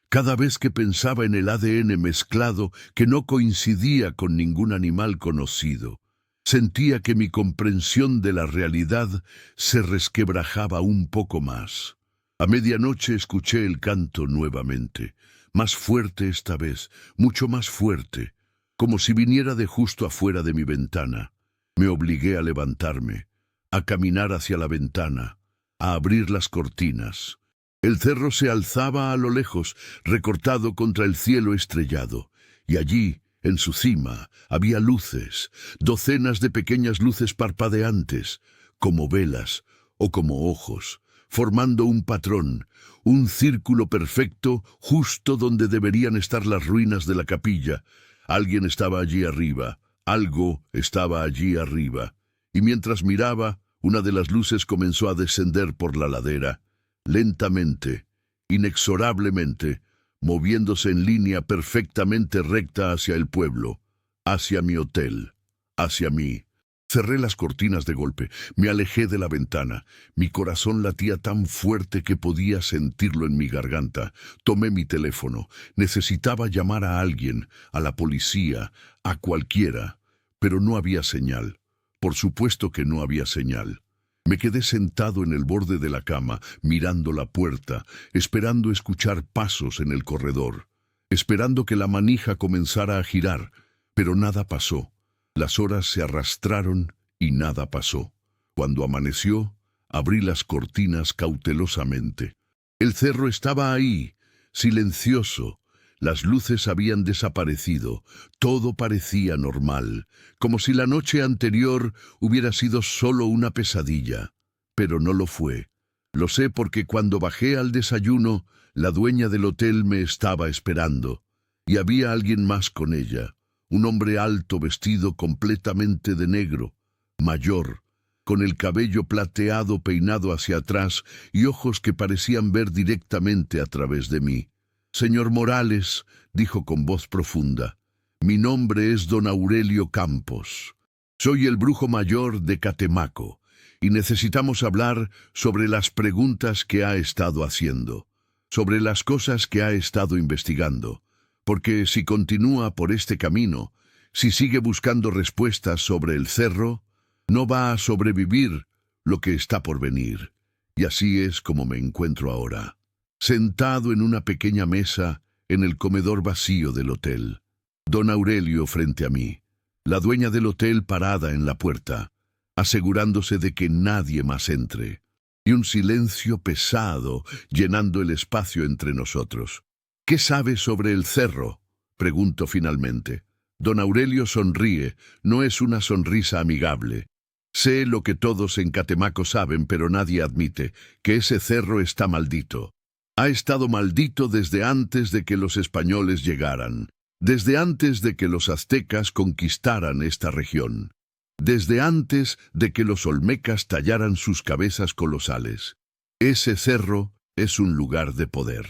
cada vez que pensaba en el ADN mezclado que no coincidía con ningún animal conocido, sentía que mi comprensión de la realidad se resquebrajaba un poco más. A medianoche escuché el canto nuevamente, más fuerte esta vez, mucho más fuerte, como si viniera de justo afuera de mi ventana. Me obligué a levantarme, a caminar hacia la ventana, a abrir las cortinas. El cerro se alzaba a lo lejos, recortado contra el cielo estrellado, y allí, en su cima, había luces, docenas de pequeñas luces parpadeantes, como velas o como ojos, formando un patrón, un círculo perfecto justo donde deberían estar las ruinas de la capilla. Alguien estaba allí arriba, algo estaba allí arriba. Y mientras miraba, una de las luces comenzó a descender por la ladera, lentamente, inexorablemente, moviéndose en línea perfectamente recta hacia el pueblo, hacia mi hotel, hacia mí. Cerré las cortinas de golpe, me alejé de la ventana. Mi corazón latía tan fuerte que podía sentirlo en mi garganta. Tomé mi teléfono. Necesitaba llamar a alguien, a la policía, a cualquiera, pero no había señal. Por supuesto que no había señal. Me quedé sentado en el borde de la cama, mirando la puerta, esperando escuchar pasos en el corredor, esperando que la manija comenzara a girar, pero nada pasó. Las horas se arrastraron y nada pasó. Cuando amaneció, abrí las cortinas cautelosamente. El cerro estaba ahí, silencioso. Las luces habían desaparecido, todo parecía normal, como si la noche anterior hubiera sido solo una pesadilla. Pero no lo fue. Lo sé porque cuando bajé al desayuno, la dueña del hotel me estaba esperando, y había alguien más con ella, un hombre alto vestido completamente de negro, mayor, con el cabello plateado peinado hacia atrás y ojos que parecían ver directamente a través de mí. «Señor Morales», dijo con voz profunda, «mi nombre es don Aurelio Campos. Soy el brujo mayor de Catemaco, y necesitamos hablar sobre las preguntas que ha estado haciendo, sobre las cosas que ha estado investigando, porque si continúa por este camino, si sigue buscando respuestas sobre el cerro, no va a sobrevivir lo que está por venir». Y así es como me encuentro ahora, sentado en una pequeña mesa en el comedor vacío del hotel. Don Aurelio frente a mí, la dueña del hotel parada en la puerta, asegurándose de que nadie más entre, y un silencio pesado llenando el espacio entre nosotros. «¿Qué sabe sobre el cerro?», pregunto finalmente. Don Aurelio sonríe, no es una sonrisa amigable. «Sé lo que todos en Catemaco saben, pero nadie admite, que ese cerro está maldito. Ha estado maldito desde antes de que los españoles llegaran, desde antes de que los aztecas conquistaran esta región, desde antes de que los olmecas tallaran sus cabezas colosales. Ese cerro es un lugar de poder,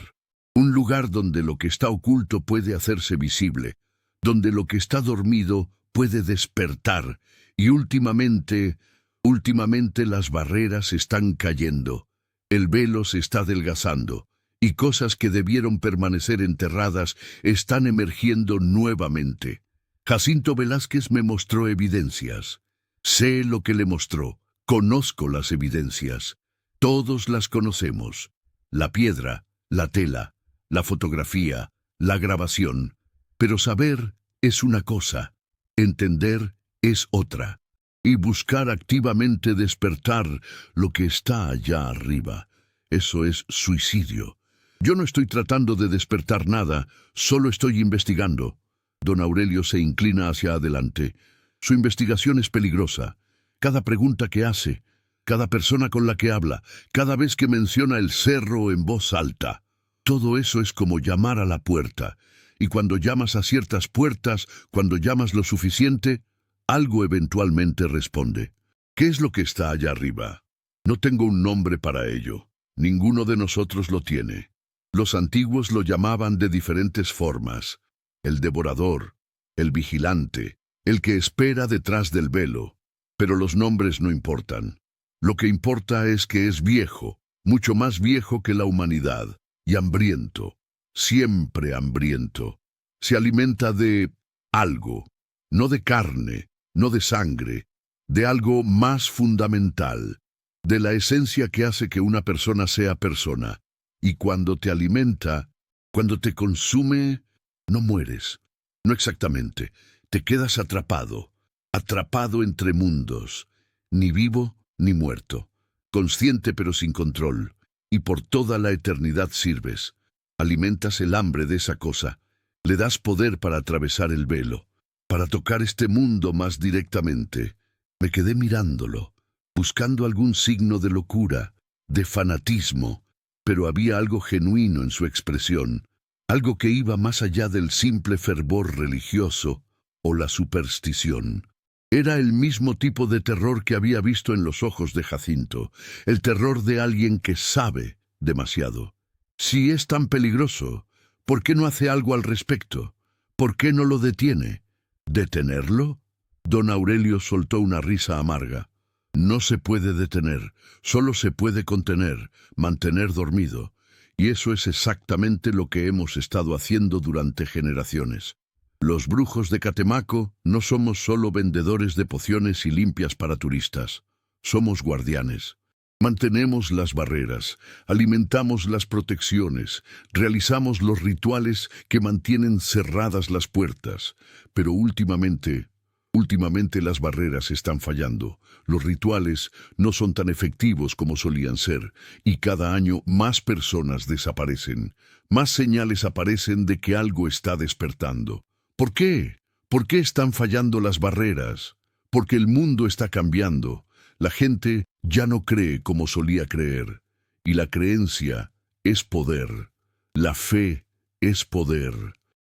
un lugar donde lo que está oculto puede hacerse visible, donde lo que está dormido puede despertar, y últimamente las barreras están cayendo. El velo se está adelgazando, y cosas que debieron permanecer enterradas están emergiendo nuevamente. Jacinto Velázquez me mostró evidencias. Sé lo que le mostró, conozco las evidencias. Todos las conocemos. La piedra, la tela, la fotografía, la grabación. Pero saber es una cosa, entender es otra. Y buscar activamente despertar lo que está allá arriba. Eso es suicidio. Yo no estoy tratando de despertar nada, solo estoy investigando. Don Aurelio se inclina hacia adelante. Su investigación es peligrosa. Cada pregunta que hace, cada persona con la que habla, cada vez que menciona el cerro en voz alta. Todo eso es como llamar a la puerta. Y cuando llamas a ciertas puertas, cuando llamas lo suficiente, algo eventualmente responde. ¿Qué es lo que está allá arriba? No tengo un nombre para ello. Ninguno de nosotros lo tiene. Los antiguos lo llamaban de diferentes formas. El devorador, el vigilante, el que espera detrás del velo. Pero los nombres no importan. Lo que importa es que es viejo, mucho más viejo que la humanidad, y hambriento, siempre hambriento. Se alimenta de algo, no de carne, no de sangre, de algo más fundamental, de la esencia que hace que una persona sea persona. Y cuando te alimenta, cuando te consume, no mueres. No exactamente, te quedas atrapado, atrapado entre mundos, ni vivo ni muerto, consciente pero sin control, y por toda la eternidad sirves. Alimentas el hambre de esa cosa, le das poder para atravesar el velo, para tocar este mundo más directamente. Me quedé mirándolo, buscando algún signo de locura, de fanatismo, pero había algo genuino en su expresión, algo que iba más allá del simple fervor religioso o la superstición. Era el mismo tipo de terror que había visto en los ojos de Jacinto, el terror de alguien que sabe demasiado. Si es tan peligroso, ¿por qué no hace algo al respecto? ¿Por qué no lo detiene? ¿Detenerlo? Don Aurelio soltó una risa amarga. No se puede detener, solo se puede contener, mantener dormido. Y eso es exactamente lo que hemos estado haciendo durante generaciones. Los brujos de Catemaco no somos solo vendedores de pociones y limpias para turistas. Somos guardianes. Mantenemos las barreras, alimentamos las protecciones, realizamos los rituales que mantienen cerradas las puertas. Pero últimamente las barreras están fallando. Los rituales no son tan efectivos como solían ser, y cada año más personas desaparecen. Más señales aparecen de que algo está despertando. ¿Por qué? ¿Por qué están fallando las barreras? Porque el mundo está cambiando. La gente ya no cree como solía creer. Y la creencia es poder. La fe es poder.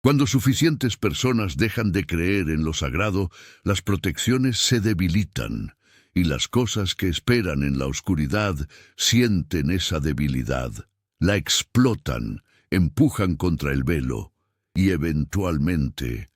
Cuando suficientes personas dejan de creer en lo sagrado, las protecciones se debilitan, y las cosas que esperan en la oscuridad sienten esa debilidad. La explotan, empujan contra el velo, y eventualmente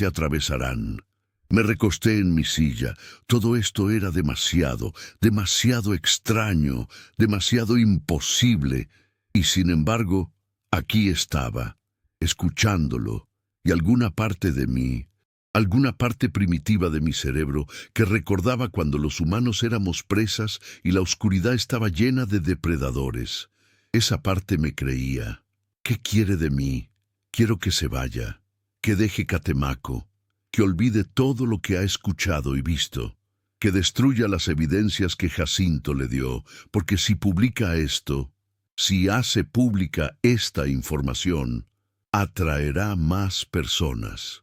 atravesarán. Me recosté en mi silla. Todo esto era demasiado, demasiado extraño, demasiado imposible, y sin embargo, aquí estaba, escuchándolo, y alguna parte de mí, alguna parte primitiva de mi cerebro que recordaba cuando los humanos éramos presas y la oscuridad estaba llena de depredadores. Esa parte me creía. ¿Qué quiere de mí? Quiero que se vaya, que deje Catemaco, que olvide todo lo que ha escuchado y visto, que destruya las evidencias que Jacinto le dio, porque si publica esto, si hace pública esta información, atraerá más personas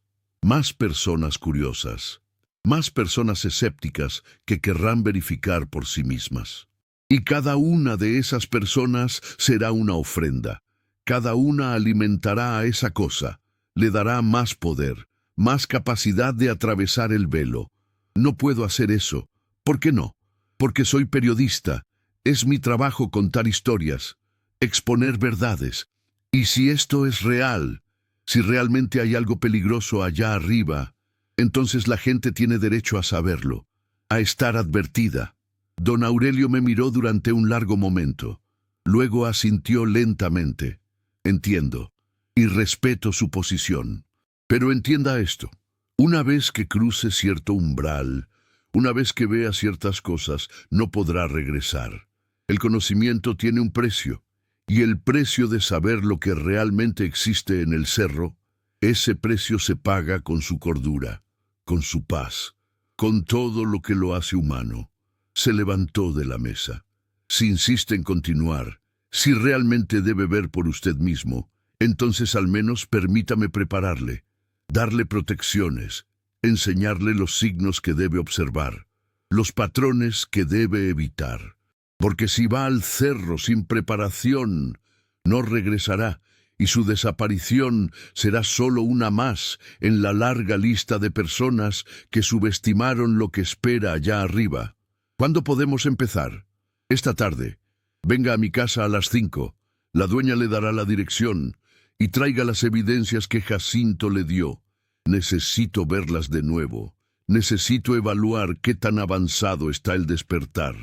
curiosas, más personas escépticas que querrán verificar por sí mismas. Y cada una de esas personas será una ofrenda. Cada una alimentará a esa cosa, le dará más poder, más capacidad de atravesar el velo. No puedo hacer eso. ¿Por qué no? Porque soy periodista. Es mi trabajo contar historias, exponer verdades. Y si esto es real, si realmente hay algo peligroso allá arriba, entonces la gente tiene derecho a saberlo, a estar advertida. Don Aurelio me miró durante un largo momento. Luego asintió lentamente. Entiendo, y respeto su posición. Pero entienda esto. Una vez que cruce cierto umbral, una vez que vea ciertas cosas, no podrá regresar. El conocimiento tiene un precio, y el precio de saber lo que realmente existe en el cerro, ese precio se paga con su cordura, con su paz, con todo lo que lo hace humano. Se levantó de la mesa. Si insiste en continuar, si realmente debe ver por usted mismo, entonces al menos permítame prepararle, darle protecciones, enseñarle los signos que debe observar, los patrones que debe evitar. Porque si va al cerro sin preparación, no regresará, y su desaparición será solo una más en la larga lista de personas que subestimaron lo que espera allá arriba. ¿Cuándo podemos empezar? Esta tarde. Venga a mi casa a las 5. La dueña le dará la dirección y traiga las evidencias que Jacinto le dio. Necesito verlas de nuevo. Necesito evaluar qué tan avanzado está el despertar.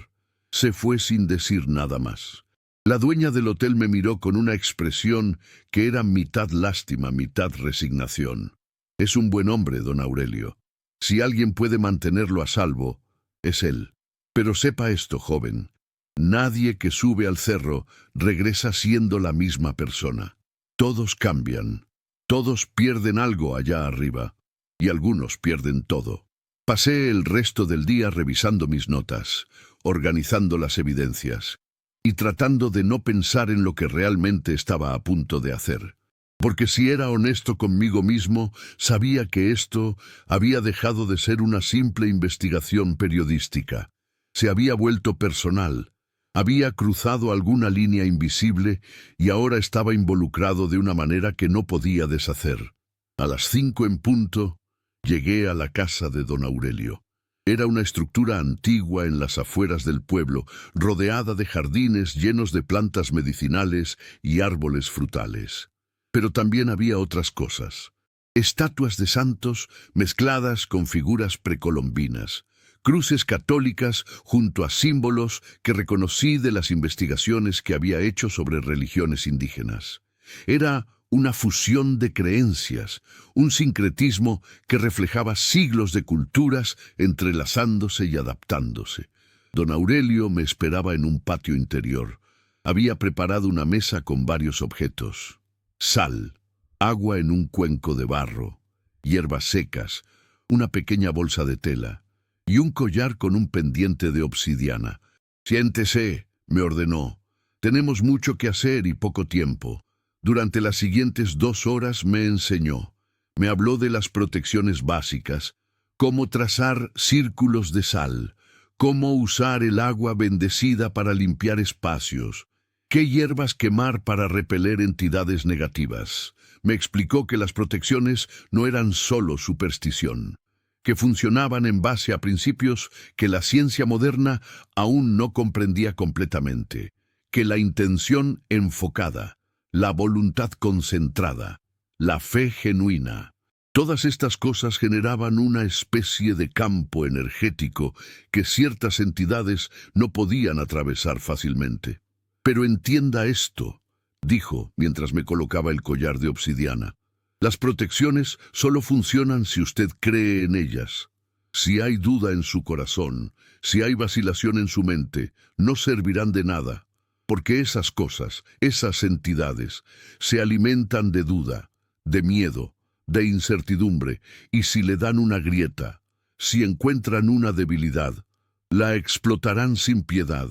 Se fue sin decir nada más. La dueña del hotel me miró con una expresión que era mitad lástima, mitad resignación. Es un buen hombre, don Aurelio. Si alguien puede mantenerlo a salvo, es él. Pero sepa esto, joven. Nadie que sube al cerro regresa siendo la misma persona. Todos cambian. Todos pierden algo allá arriba. Y algunos pierden todo. Pasé el resto del día revisando mis notas, organizando las evidencias y tratando de no pensar en lo que realmente estaba a punto de hacer. Porque si era honesto conmigo mismo, sabía que esto había dejado de ser una simple investigación periodística. Se había vuelto personal, había cruzado alguna línea invisible y ahora estaba involucrado de una manera que no podía deshacer. A las 5 en punto, llegué a la casa de don Aurelio. Era una estructura antigua en las afueras del pueblo, rodeada de jardines llenos de plantas medicinales y árboles frutales. Pero también había otras cosas. Estatuas de santos mezcladas con figuras precolombinas, cruces católicas junto a símbolos que reconocí de las investigaciones que había hecho sobre religiones indígenas. Era una fusión de creencias, un sincretismo que reflejaba siglos de culturas entrelazándose y adaptándose. Don Aurelio me esperaba en un patio interior. Había preparado una mesa con varios objetos. Sal, agua en un cuenco de barro, hierbas secas, una pequeña bolsa de tela y un collar con un pendiente de obsidiana. «Siéntese», me ordenó. «Tenemos mucho que hacer y poco tiempo». Durante las siguientes 2 horas me enseñó. Me habló de las protecciones básicas, cómo trazar círculos de sal, cómo usar el agua bendecida para limpiar espacios, qué hierbas quemar para repeler entidades negativas. Me explicó que las protecciones no eran solo superstición, que funcionaban en base a principios que la ciencia moderna aún no comprendía completamente, que la intención enfocada, la voluntad concentrada, la fe genuina. Todas estas cosas generaban una especie de campo energético que ciertas entidades no podían atravesar fácilmente. «Pero entienda esto», dijo mientras me colocaba el collar de obsidiana. «Las protecciones solo funcionan si usted cree en ellas. Si hay duda en su corazón, si hay vacilación en su mente, no servirán de nada. Porque esas cosas, esas entidades, se alimentan de duda, de miedo, de incertidumbre, y si le dan una grieta, si encuentran una debilidad, la explotarán sin piedad».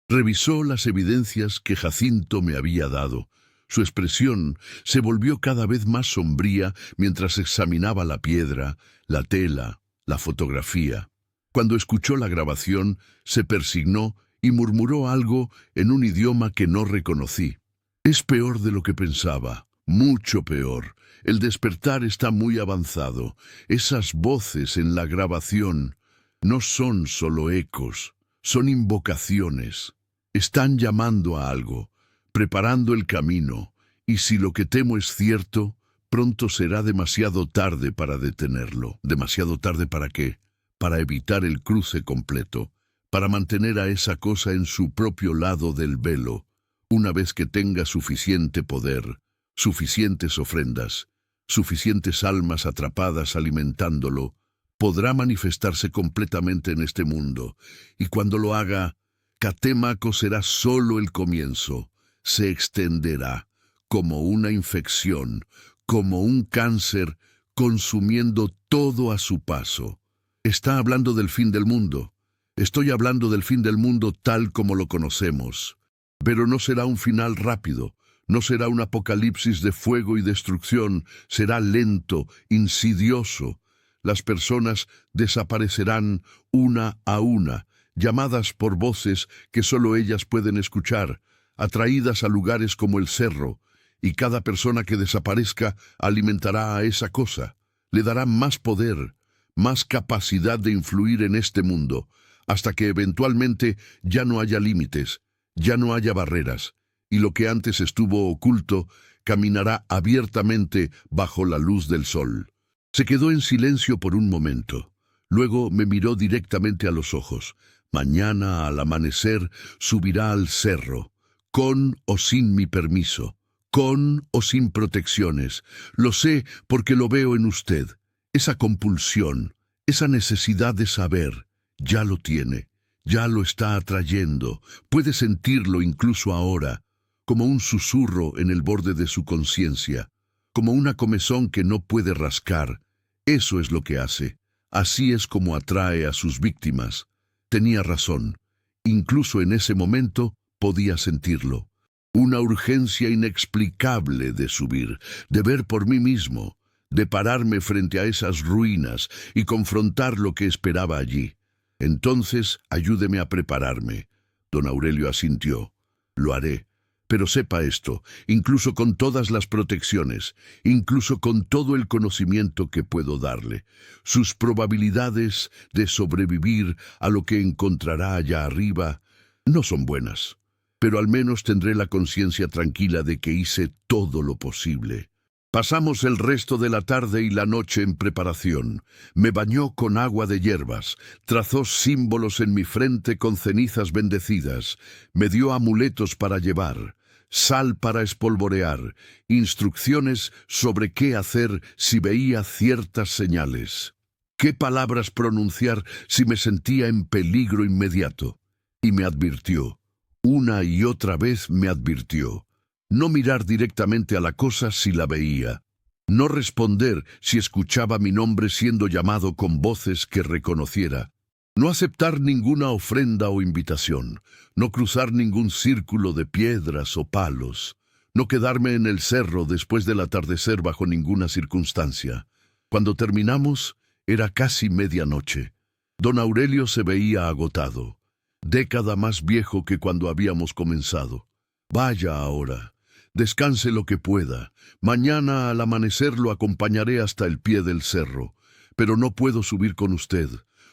Revisó las evidencias que Jacinto me había dado. Su expresión se volvió cada vez más sombría mientras examinaba la piedra, la tela, la fotografía. Cuando escuchó la grabación, se persignó y murmuró algo en un idioma que no reconocí. «Es peor de lo que pensaba, mucho peor. El despertar está muy avanzado. Esas voces en la grabación no son solo ecos, son invocaciones. Están llamando a algo, preparando el camino, y si lo que temo es cierto, pronto será demasiado tarde para detenerlo». «¿Demasiado tarde para qué?» «Para evitar el cruce completo, para mantener a esa cosa en su propio lado del velo. Una vez que tenga suficiente poder, suficientes ofrendas, suficientes almas atrapadas alimentándolo, podrá manifestarse completamente en este mundo. Y cuando lo haga, Catemaco será solo el comienzo. Se extenderá como una infección, como un cáncer, consumiendo todo a su paso. Está hablando del fin del mundo. Estoy hablando del fin del mundo tal como lo conocemos. Pero no será un final rápido, no será un apocalipsis de fuego y destrucción, será lento, insidioso. Las personas desaparecerán una a una, llamadas por voces que solo ellas pueden escuchar, atraídas a lugares como el cerro, y cada persona que desaparezca alimentará a esa cosa, le dará más poder, más capacidad de influir en este mundo, hasta que eventualmente ya no haya límites, ya no haya barreras, y lo que antes estuvo oculto caminará abiertamente bajo la luz del sol. Se quedó en silencio por un momento. Luego me miró directamente a los ojos. Mañana, al amanecer, subirá al cerro, con o sin mi permiso, con o sin protecciones. Lo sé porque lo veo en usted. Esa compulsión, esa necesidad de saber, ya lo tiene, ya lo está atrayendo. Puede sentirlo incluso ahora, como un susurro en el borde de su conciencia, como una comezón que no puede rascar. Eso es lo que hace. Así es como atrae a sus víctimas. Tenía razón. Incluso en ese momento podía sentirlo. Una urgencia inexplicable de subir, de ver por mí mismo, de pararme frente a esas ruinas y confrontar lo que esperaba allí. Entonces, ayúdeme a prepararme. Don Aurelio asintió. Lo haré. Pero sepa esto, incluso con todas las protecciones, incluso con todo el conocimiento que puedo darle, sus probabilidades de sobrevivir a lo que encontrará allá arriba no son buenas. Pero al menos tendré la conciencia tranquila de que hice todo lo posible. Pasamos el resto de la tarde y la noche en preparación. Me bañó con agua de hierbas, trazó símbolos en mi frente con cenizas bendecidas, me dio amuletos para llevar, sal para espolvorear, instrucciones sobre qué hacer si veía ciertas señales, qué palabras pronunciar si me sentía en peligro inmediato. Y me advirtió, una y otra vez me advirtió, no mirar directamente a la cosa si la veía, no responder si escuchaba mi nombre siendo llamado con voces que reconociera, no aceptar ninguna ofrenda o invitación, no cruzar ningún círculo de piedras o palos, no quedarme en el cerro después del atardecer bajo ninguna circunstancia. Cuando terminamos, era casi medianoche. Don Aurelio se veía agotado, década más viejo que cuando habíamos comenzado. Vaya ahora, descanse lo que pueda. Mañana al amanecer lo acompañaré hasta el pie del cerro, pero no puedo subir con usted.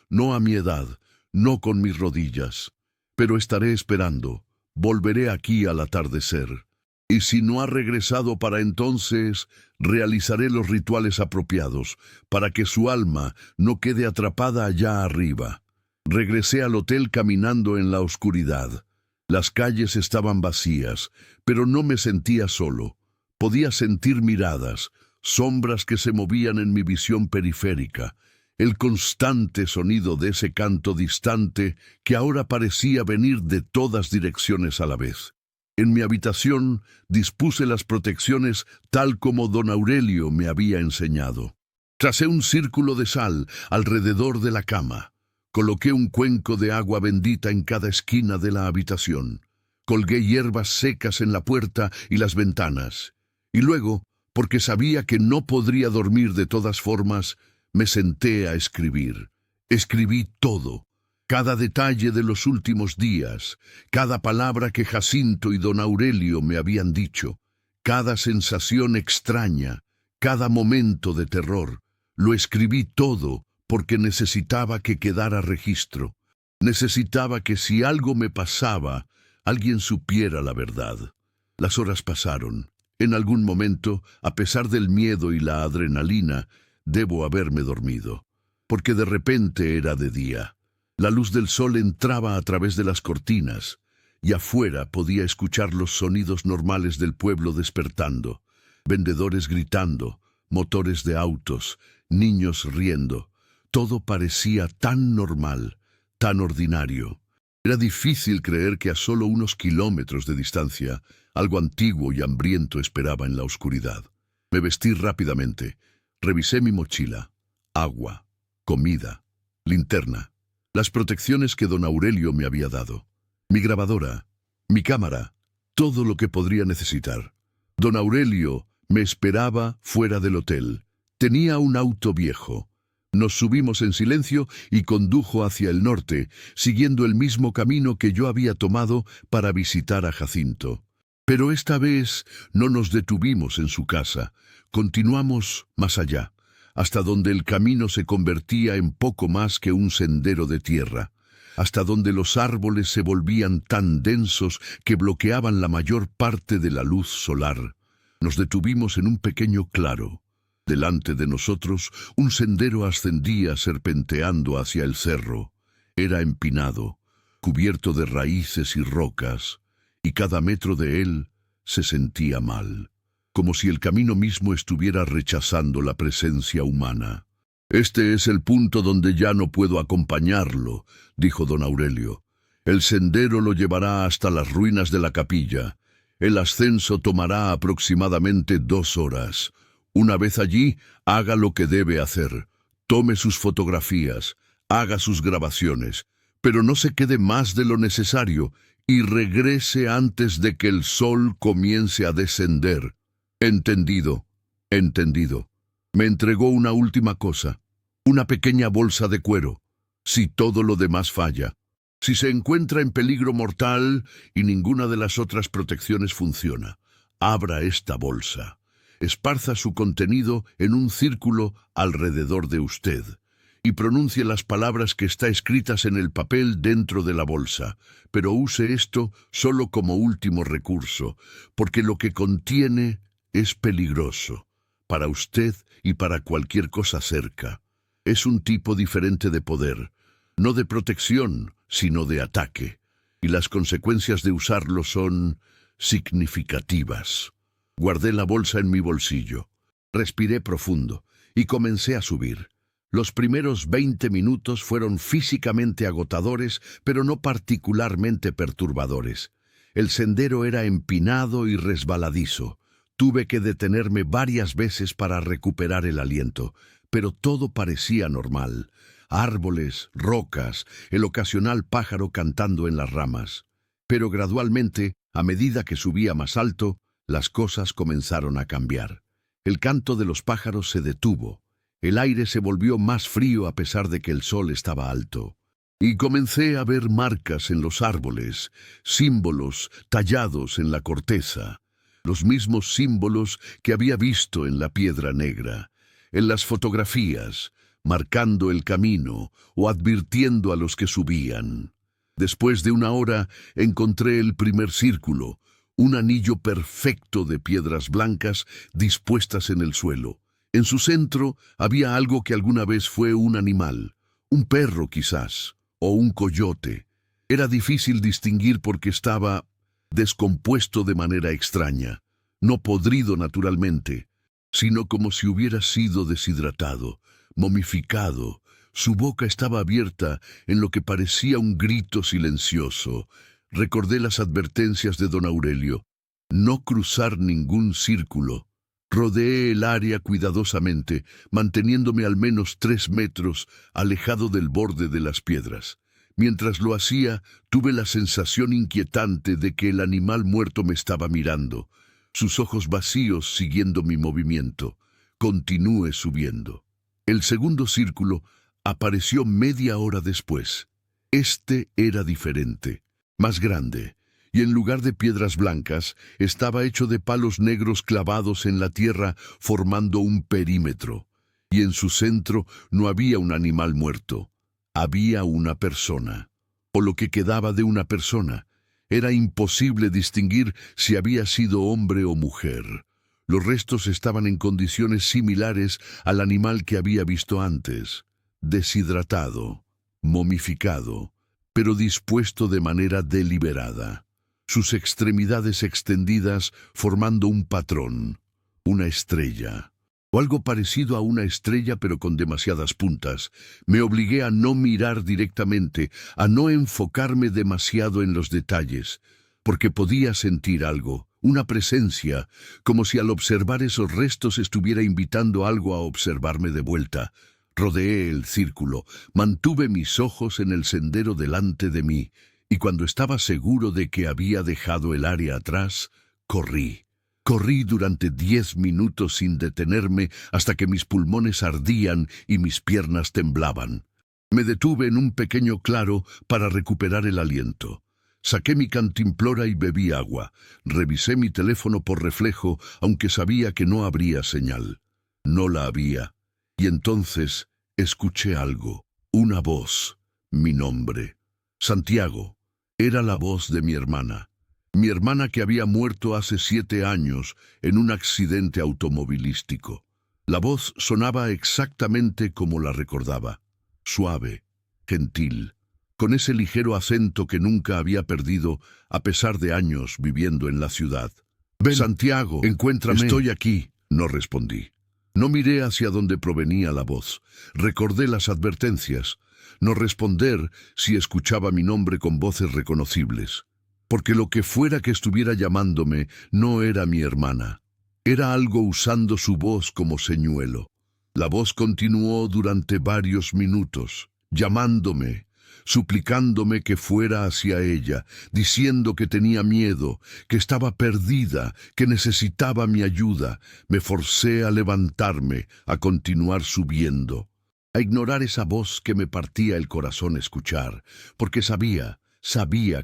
No a mi edad, no con mis rodillas, pero estaré esperando, volveré aquí al atardecer. Y si no ha regresado para entonces, realizaré los rituales apropiados, para que su alma no quede atrapada allá arriba. Regresé al hotel caminando en la oscuridad. Las calles estaban vacías, pero no me sentía solo. Podía sentir miradas, sombras que se movían en mi visión periférica, el constante sonido de ese canto distante que ahora parecía venir de todas direcciones a la vez. En mi habitación dispuse las protecciones tal como don Aurelio me había enseñado. Tracé un círculo de sal alrededor de la cama. Coloqué un cuenco de agua bendita en cada esquina de la habitación. Colgué hierbas secas en la puerta y las ventanas. Y luego, porque sabía que no podría dormir de todas formas, me senté a escribir. Escribí todo, cada detalle de los últimos días, cada palabra que Jacinto y don Aurelio me habían dicho, cada sensación extraña, cada momento de terror. Lo escribí todo porque necesitaba que quedara registro. Necesitaba que si algo me pasaba, alguien supiera la verdad. Las horas pasaron. En algún momento, a pesar del miedo y la adrenalina, debo haberme dormido, porque de repente era de día. La luz del sol entraba a través de las cortinas, y afuera podía escuchar los sonidos normales del pueblo despertando, vendedores gritando, motores de autos, niños riendo. Todo parecía tan normal, tan ordinario. Era difícil creer que a solo unos kilómetros de distancia, algo antiguo y hambriento esperaba en la oscuridad. Me vestí rápidamente. Revisé mi mochila. Agua, comida, linterna, las protecciones que don Aurelio me había dado, mi grabadora, mi cámara, todo lo que podría necesitar. Don Aurelio me esperaba fuera del hotel. Tenía un auto viejo. Nos subimos en silencio y condujo hacia el norte, siguiendo el mismo camino que yo había tomado para visitar a Jacinto. Pero esta vez no nos detuvimos en su casa. Continuamos más allá, hasta donde el camino se convertía en poco más que un sendero de tierra, hasta donde los árboles se volvían tan densos que bloqueaban la mayor parte de la luz solar. Nos detuvimos en un pequeño claro. Delante de nosotros, un sendero ascendía serpenteando hacia el cerro. Era empinado, cubierto de raíces y rocas, y cada metro de él se sentía mal, como si el camino mismo estuviera rechazando la presencia humana. «Este es el punto donde ya no puedo acompañarlo», dijo don Aurelio. «El sendero lo llevará hasta las ruinas de la capilla. El ascenso tomará aproximadamente 2 horas. Una vez allí, haga lo que debe hacer. Tome sus fotografías, haga sus grabaciones, pero no se quede más de lo necesario y regrese antes de que el sol comience a descender». «Entendido, entendido». Me entregó una última cosa, una pequeña bolsa de cuero. Si todo lo demás falla, si se encuentra en peligro mortal y ninguna de las otras protecciones funciona, abra esta bolsa. Esparza su contenido en un círculo alrededor de usted y pronuncie las palabras que están escritas en el papel dentro de la bolsa, pero use esto solo como último recurso, porque lo que contiene es peligroso para usted y para cualquier cosa cerca. Es un tipo diferente de poder, no de protección, sino de ataque, y las consecuencias de usarlo son significativas. Guardé la bolsa en mi bolsillo, respiré profundo y comencé a subir. Los primeros 20 minutos fueron físicamente agotadores, pero no particularmente perturbadores. El sendero era empinado y resbaladizo. Tuve que detenerme varias veces para recuperar el aliento, pero todo parecía normal. Árboles, rocas, el ocasional pájaro cantando en las ramas. Pero gradualmente, a medida que subía más alto, las cosas comenzaron a cambiar. El canto de los pájaros se detuvo. El aire se volvió más frío a pesar de que el sol estaba alto. Y comencé a ver marcas en los árboles, símbolos tallados en la corteza. Los mismos símbolos que había visto en la piedra negra, en las fotografías, marcando el camino o advirtiendo a los que subían. Después de 1 hora encontré el primer círculo, un anillo perfecto de piedras blancas dispuestas en el suelo. En su centro había algo que alguna vez fue un animal, un perro quizás, o un coyote. Era difícil distinguir porque estaba descompuesto de manera extraña, no podrido naturalmente, sino como si hubiera sido deshidratado, momificado. Su boca estaba abierta en lo que parecía un grito silencioso. Recordé las advertencias de don Aurelio. No cruzar ningún círculo. Rodeé el área cuidadosamente, manteniéndome al menos 3 metros alejado del borde de las piedras. Mientras lo hacía, tuve la sensación inquietante de que el animal muerto me estaba mirando, sus ojos vacíos siguiendo mi movimiento. Continué subiendo. El segundo círculo apareció media hora después. Este era diferente, más grande, y en lugar de piedras blancas, estaba hecho de palos negros clavados en la tierra formando un perímetro, y en su centro no había un animal muerto. Había una persona, o lo que quedaba de una persona. Era imposible distinguir si había sido hombre o mujer. Los restos estaban en condiciones similares al animal que había visto antes, deshidratado, momificado, pero dispuesto de manera deliberada, sus extremidades extendidas formando un patrón, una estrella, o algo parecido a una estrella pero con demasiadas puntas. Me obligué a no mirar directamente, a no enfocarme demasiado en los detalles, porque podía sentir algo, una presencia, como si al observar esos restos estuviera invitando algo a observarme de vuelta. Rodeé el círculo, mantuve mis ojos en el sendero delante de mí, y cuando estaba seguro de que había dejado el área atrás, corrí. Corrí durante 10 minutos sin detenerme hasta que mis pulmones ardían y mis piernas temblaban. Me detuve en un pequeño claro para recuperar el aliento. Saqué mi cantimplora y bebí agua. Revisé mi teléfono por reflejo, aunque sabía que no habría señal. No la había. Y entonces escuché algo, una voz, mi nombre. Santiago. Era la voz de mi hermana. Mi hermana que había muerto hace 7 años en un accidente automovilístico. La voz sonaba exactamente como la recordaba. Suave, gentil, con ese ligero acento que nunca había perdido a pesar de años viviendo en la ciudad. «Ven, Santiago, encuéntrame». «Estoy aquí», no respondí. No miré hacia donde provenía la voz. Recordé las advertencias. No responder si escuchaba mi nombre con voces reconocibles. Porque lo que fuera que estuviera llamándome no era mi hermana. Era algo usando su voz como señuelo. La voz continuó durante varios minutos, llamándome, suplicándome que fuera hacia ella, diciendo que tenía miedo, que estaba perdida, que necesitaba mi ayuda. Me forcé a levantarme, a continuar subiendo, a ignorar esa voz que me partía el corazón escuchar, porque sabía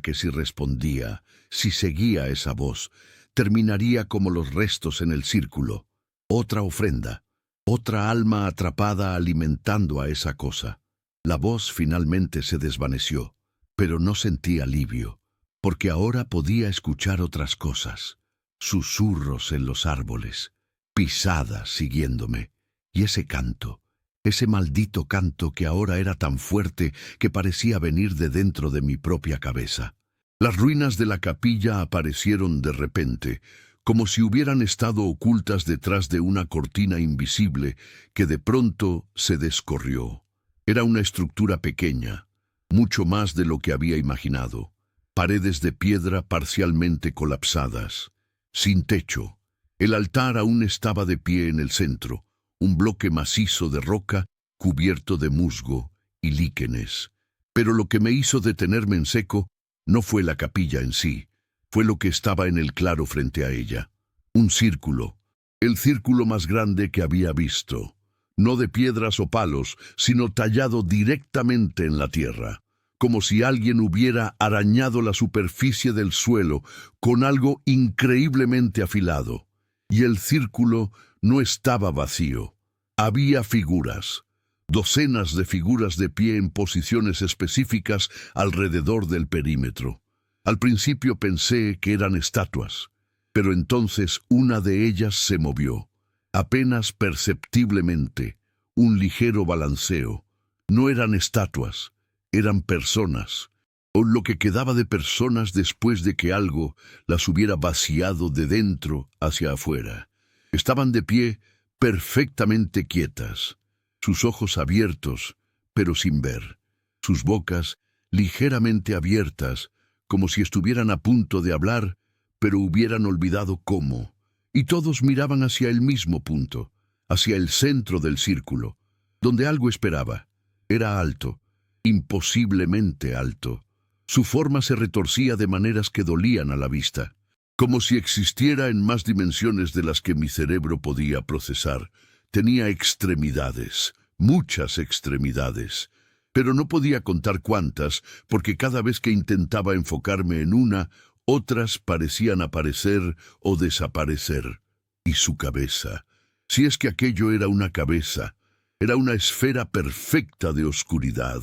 que si respondía, si seguía esa voz, terminaría como los restos en el círculo. Otra ofrenda, otra alma atrapada alimentando a esa cosa. La voz finalmente se desvaneció, pero no sentí alivio, porque ahora podía escuchar otras cosas. Susurros en los árboles, pisadas siguiéndome, y ese canto. Ese maldito canto que ahora era tan fuerte que parecía venir de dentro de mi propia cabeza. Las ruinas de la capilla aparecieron de repente, como si hubieran estado ocultas detrás de una cortina invisible que de pronto se descorrió. Era una estructura pequeña, mucho más de lo que había imaginado. Paredes de piedra parcialmente colapsadas, sin techo. El altar aún estaba de pie en el centro. Un bloque macizo de roca cubierto de musgo y líquenes. Pero lo que me hizo detenerme en seco no fue la capilla en sí, fue lo que estaba en el claro frente a ella. Un círculo, el círculo más grande que había visto, no de piedras o palos, sino tallado directamente en la tierra, como si alguien hubiera arañado la superficie del suelo con algo increíblemente afilado. Y el círculo no estaba vacío. Había figuras, docenas de figuras de pie en posiciones específicas alrededor del perímetro. Al principio pensé que eran estatuas, pero entonces una de ellas se movió, apenas perceptiblemente, un ligero balanceo. No eran estatuas, eran personas, o lo que quedaba de personas después de que algo las hubiera vaciado de dentro hacia afuera. Estaban de pie, perfectamente quietas, sus ojos abiertos, pero sin ver, sus bocas ligeramente abiertas, como si estuvieran a punto de hablar, pero hubieran olvidado cómo, y todos miraban hacia el mismo punto, hacia el centro del círculo, donde algo esperaba. Era alto, imposiblemente alto. Su forma se retorcía de maneras que dolían a la vista, como si existiera en más dimensiones de las que mi cerebro podía procesar. Tenía extremidades, muchas extremidades, pero no podía contar cuántas, porque cada vez que intentaba enfocarme en una, otras parecían aparecer o desaparecer. Y su cabeza, si es que aquello era una cabeza, era una esfera perfecta de oscuridad,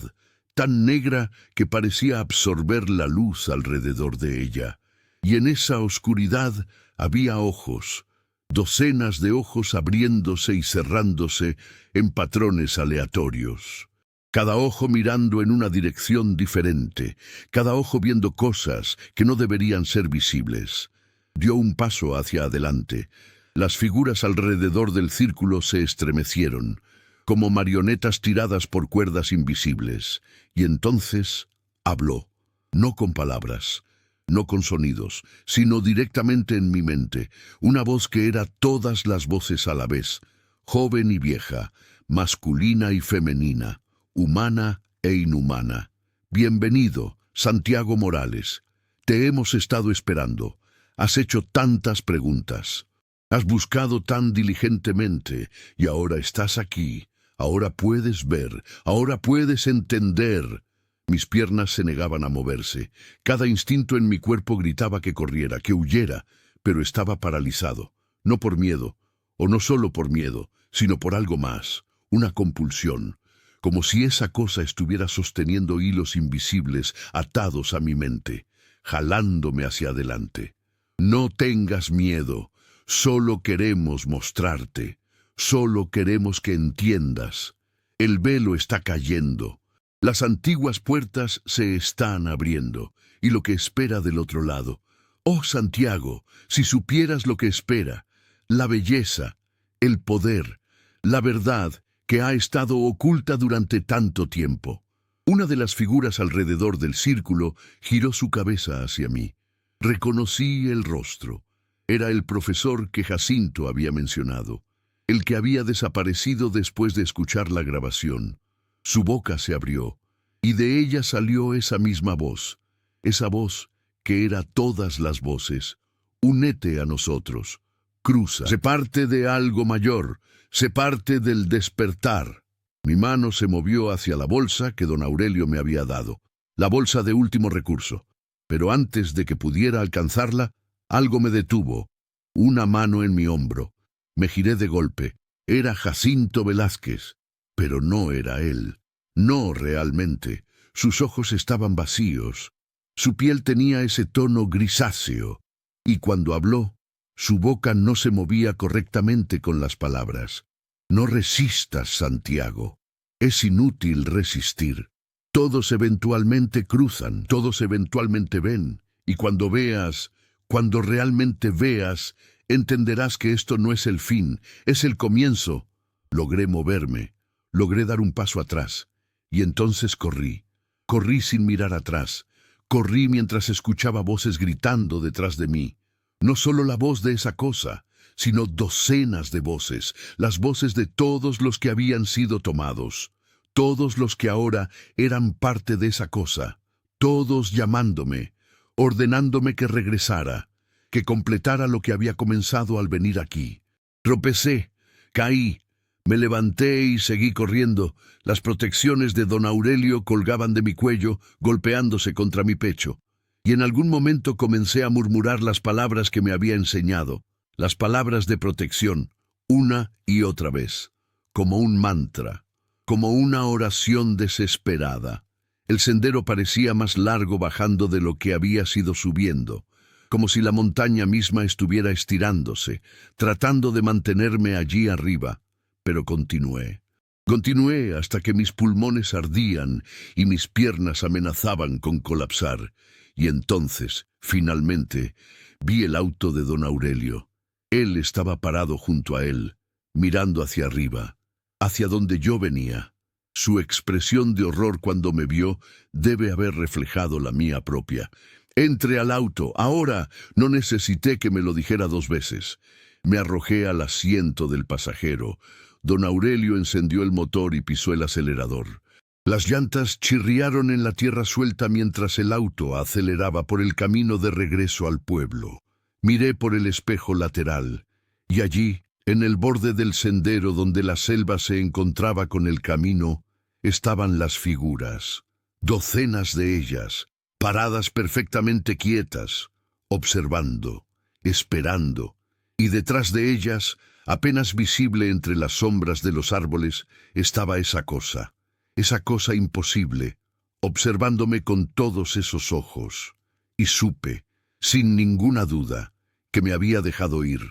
tan negra que parecía absorber la luz alrededor de ella. Y en esa oscuridad había ojos, docenas de ojos abriéndose y cerrándose en patrones aleatorios. cada ojo mirando en una dirección diferente, cada ojo viendo cosas que no deberían ser visibles. Dio un paso hacia adelante. Las figuras alrededor del círculo se estremecieron, como marionetas tiradas por cuerdas invisibles, y entonces habló, no con palabras, no con sonidos, sino directamente en mi mente, una voz que era todas las voces a la vez, joven y vieja, masculina y femenina, humana e inhumana. Bienvenido, Santiago Morales. Te hemos estado esperando. Has hecho tantas preguntas. Has buscado tan diligentemente y ahora estás aquí. Ahora puedes ver, ahora puedes entender. Mis piernas se negaban a moverse. Cada instinto en mi cuerpo gritaba que corriera, que huyera, pero estaba paralizado. No por miedo, o no solo por miedo, sino por algo más, una compulsión, como si esa cosa estuviera sosteniendo hilos invisibles atados a mi mente, jalándome hacia adelante. No tengas miedo, solo queremos mostrarte, solo queremos que entiendas. El velo está cayendo. Las antiguas puertas se están abriendo, y lo que espera del otro lado. Oh, Santiago, si supieras lo que espera, la belleza, el poder, la verdad que ha estado oculta durante tanto tiempo. Una de las figuras alrededor del círculo giró su cabeza hacia mí. Reconocí el rostro. Era el profesor que Jacinto había mencionado, el que había desaparecido después de escuchar la grabación. Su boca se abrió, y de ella salió esa misma voz, esa voz que era todas las voces. Únete a nosotros, cruza. Sé parte de algo mayor, sé parte del despertar. Mi mano se movió hacia la bolsa que don Aurelio me había dado, la bolsa de último recurso. Pero antes de que pudiera alcanzarla, algo me detuvo, una mano en mi hombro. Me giré de golpe. Era Jacinto Velázquez, pero no era él. No realmente. Sus ojos estaban vacíos. Su piel tenía ese tono grisáceo. Y cuando habló, su boca no se movía correctamente con las palabras. No resistas, Santiago. Es inútil resistir. Todos eventualmente cruzan, todos eventualmente ven. Y cuando veas, cuando realmente veas, entenderás que esto no es el fin, es el comienzo. Logré moverme, logré dar un paso atrás. Y entonces corrí. Corrí sin mirar atrás. Corrí mientras escuchaba voces gritando detrás de mí. No solo la voz de esa cosa, sino docenas de voces, las voces de todos los que habían sido tomados, todos los que ahora eran parte de esa cosa, todos llamándome, ordenándome que regresara, que completara lo que había comenzado al venir aquí. Tropecé, caí, me levanté y seguí corriendo. Las protecciones de don Aurelio colgaban de mi cuello, golpeándose contra mi pecho. Y en algún momento comencé a murmurar las palabras que me había enseñado, las palabras de protección, una y otra vez, como un mantra, como una oración desesperada. El sendero parecía más largo bajando de lo que había sido subiendo, como si la montaña misma estuviera estirándose, tratando de mantenerme allí arriba. Pero continué. Continué hasta que mis pulmones ardían y mis piernas amenazaban con colapsar. Y entonces, finalmente, vi el auto de don Aurelio. Él estaba parado junto a él, mirando hacia arriba, hacia donde yo venía. Su expresión de horror cuando me vio debe haber reflejado la mía propia. «Entre al auto, ahora». No necesité que me lo dijera dos veces. Me arrojé al asiento del pasajero. Don Aurelio encendió el motor y pisó el acelerador. Las llantas chirriaron en la tierra suelta mientras el auto aceleraba por el camino de regreso al pueblo. Miré por el espejo lateral, y allí, en el borde del sendero donde la selva se encontraba con el camino, estaban las figuras, docenas de ellas, paradas perfectamente quietas, observando, esperando, y detrás de ellas, apenas visible entre las sombras de los árboles, estaba esa cosa imposible, observándome con todos esos ojos. Y supe, sin ninguna duda, que me había dejado ir,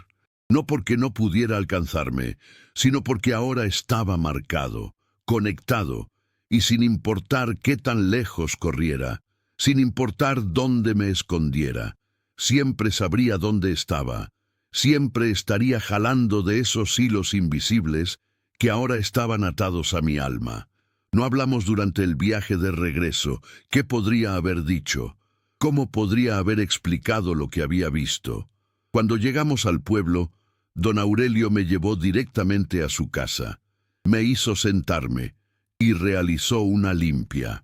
no porque no pudiera alcanzarme, sino porque ahora estaba marcado, conectado, y sin importar qué tan lejos corriera, sin importar dónde me escondiera, siempre sabría dónde estaba, siempre estaría jalando de esos hilos invisibles que ahora estaban atados a mi alma. No hablamos durante el viaje de regreso. ¿Qué podría haber dicho? ¿Cómo podría haber explicado lo que había visto? Cuando llegamos al pueblo, don Aurelio me llevó directamente a su casa. Me hizo sentarme y realizó una limpia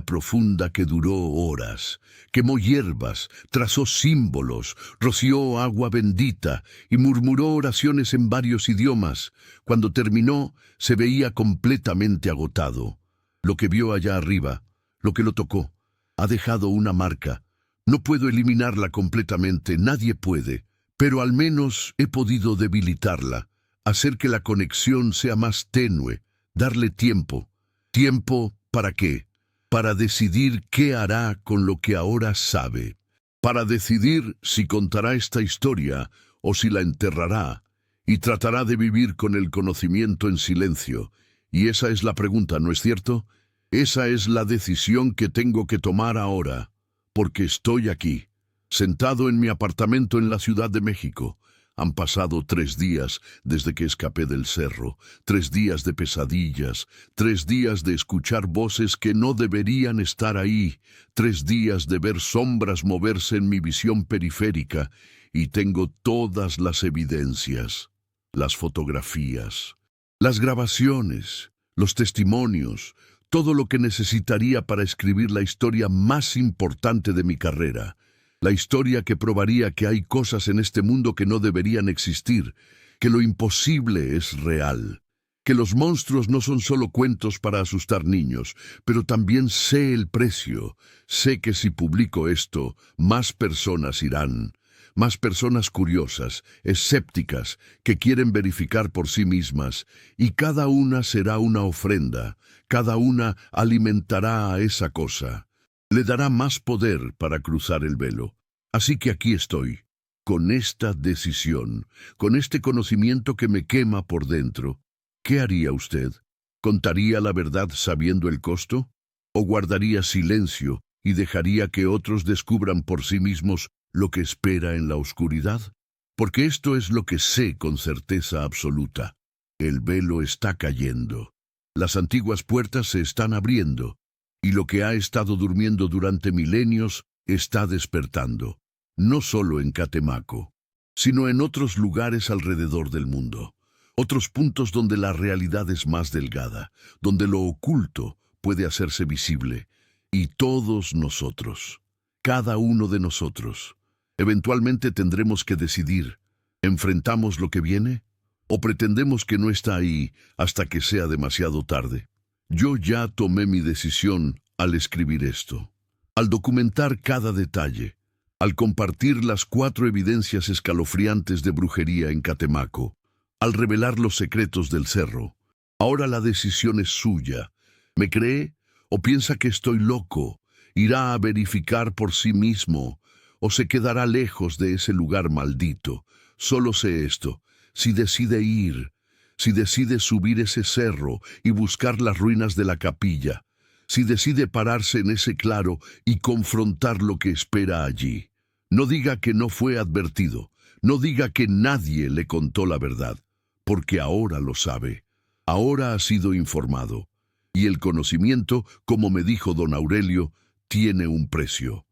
profunda que duró horas. Quemó hierbas, trazó símbolos, roció agua bendita y murmuró oraciones en varios idiomas. Cuando terminó, se veía completamente agotado. Lo que vio allá arriba, lo que lo tocó, ha dejado una marca. No puedo eliminarla completamente, nadie puede, pero al menos he podido debilitarla, hacer que la conexión sea más tenue, darle tiempo. ¿Tiempo para qué? Para decidir qué hará con lo que ahora sabe. Para decidir si contará esta historia o si la enterrará, y tratará de vivir con el conocimiento en silencio. Y esa es la pregunta, ¿no es cierto? Esa es la decisión que tengo que tomar ahora, porque estoy aquí, sentado en mi apartamento en la Ciudad de México. Han pasado 3 días desde que escapé del cerro, 3 días de pesadillas, 3 días de escuchar voces que no deberían estar ahí, 3 días de ver sombras moverse en mi visión periférica, y tengo todas las evidencias, las fotografías, las grabaciones, los testimonios, todo lo que necesitaría para escribir la historia más importante de mi carrera. La historia que probaría que hay cosas en este mundo que no deberían existir, que lo imposible es real, que los monstruos no son solo cuentos para asustar niños, pero también sé el precio. Sé que si publico esto, más personas irán, más personas curiosas, escépticas, que quieren verificar por sí mismas, y cada una será una ofrenda, cada una alimentará a esa cosa. Le dará más poder para cruzar el velo. Así que aquí estoy, con esta decisión, con este conocimiento que me quema por dentro. ¿Qué haría usted? ¿Contaría la verdad sabiendo el costo? ¿O guardaría silencio y dejaría que otros descubran por sí mismos lo que espera en la oscuridad? Porque esto es lo que sé con certeza absoluta. El velo está cayendo. Las antiguas puertas se están abriendo. Y lo que ha estado durmiendo durante milenios está despertando, no solo en Catemaco, sino en otros lugares alrededor del mundo, otros puntos donde la realidad es más delgada, donde lo oculto puede hacerse visible, y todos nosotros, cada uno de nosotros, eventualmente tendremos que decidir, ¿enfrentamos lo que viene? ¿O pretendemos que no está ahí hasta que sea demasiado tarde? Yo ya tomé mi decisión al escribir esto, al documentar cada detalle, al compartir las 4 evidencias escalofriantes de brujería en Catemaco, al revelar los secretos del cerro. Ahora la decisión es suya. ¿Me cree? ¿O piensa que estoy loco? ¿Irá a verificar por sí mismo? ¿O se quedará lejos de ese lugar maldito? Solo sé esto: si decide ir, si decide subir ese cerro y buscar las ruinas de la capilla, si decide pararse en ese claro y confrontar lo que espera allí, no diga que no fue advertido, no diga que nadie le contó la verdad, porque ahora lo sabe, ahora ha sido informado, y el conocimiento, como me dijo don Aurelio, tiene un precio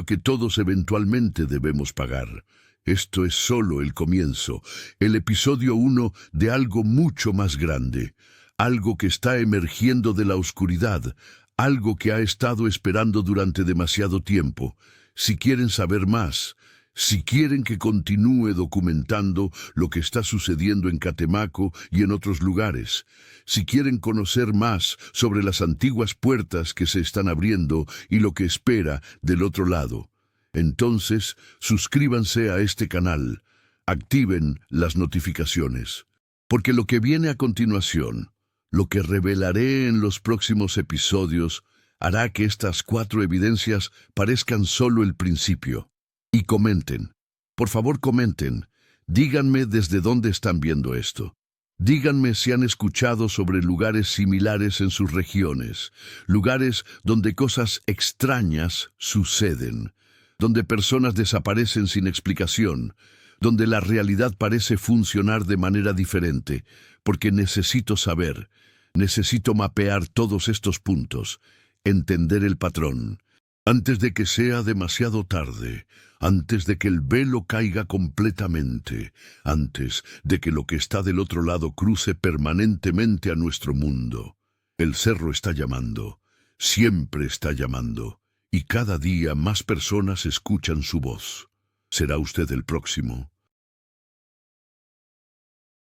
que todos eventualmente debemos pagar. Esto es solo el comienzo, el episodio 1 de algo mucho más grande, algo que está emergiendo de la oscuridad, algo que ha estado esperando durante demasiado tiempo. Si quieren saber más, si quieren que continúe documentando lo que está sucediendo en Catemaco y en otros lugares, si quieren conocer más sobre las antiguas puertas que se están abriendo y lo que espera del otro lado, entonces suscríbanse a este canal, activen las notificaciones, porque lo que viene a continuación, lo que revelaré en los próximos episodios, hará que estas 4 evidencias parezcan solo el principio. Y comenten, por favor comenten, díganme desde dónde están viendo esto. Díganme si han escuchado sobre lugares similares en sus regiones, lugares donde cosas extrañas suceden, donde personas desaparecen sin explicación, donde la realidad parece funcionar de manera diferente, porque necesito saber, necesito mapear todos estos puntos, entender el patrón. Antes de que sea demasiado tarde, antes de que el velo caiga completamente, antes de que lo que está del otro lado cruce permanentemente a nuestro mundo. El cerro está llamando, siempre está llamando, y cada día más personas escuchan su voz. ¿Será usted el próximo?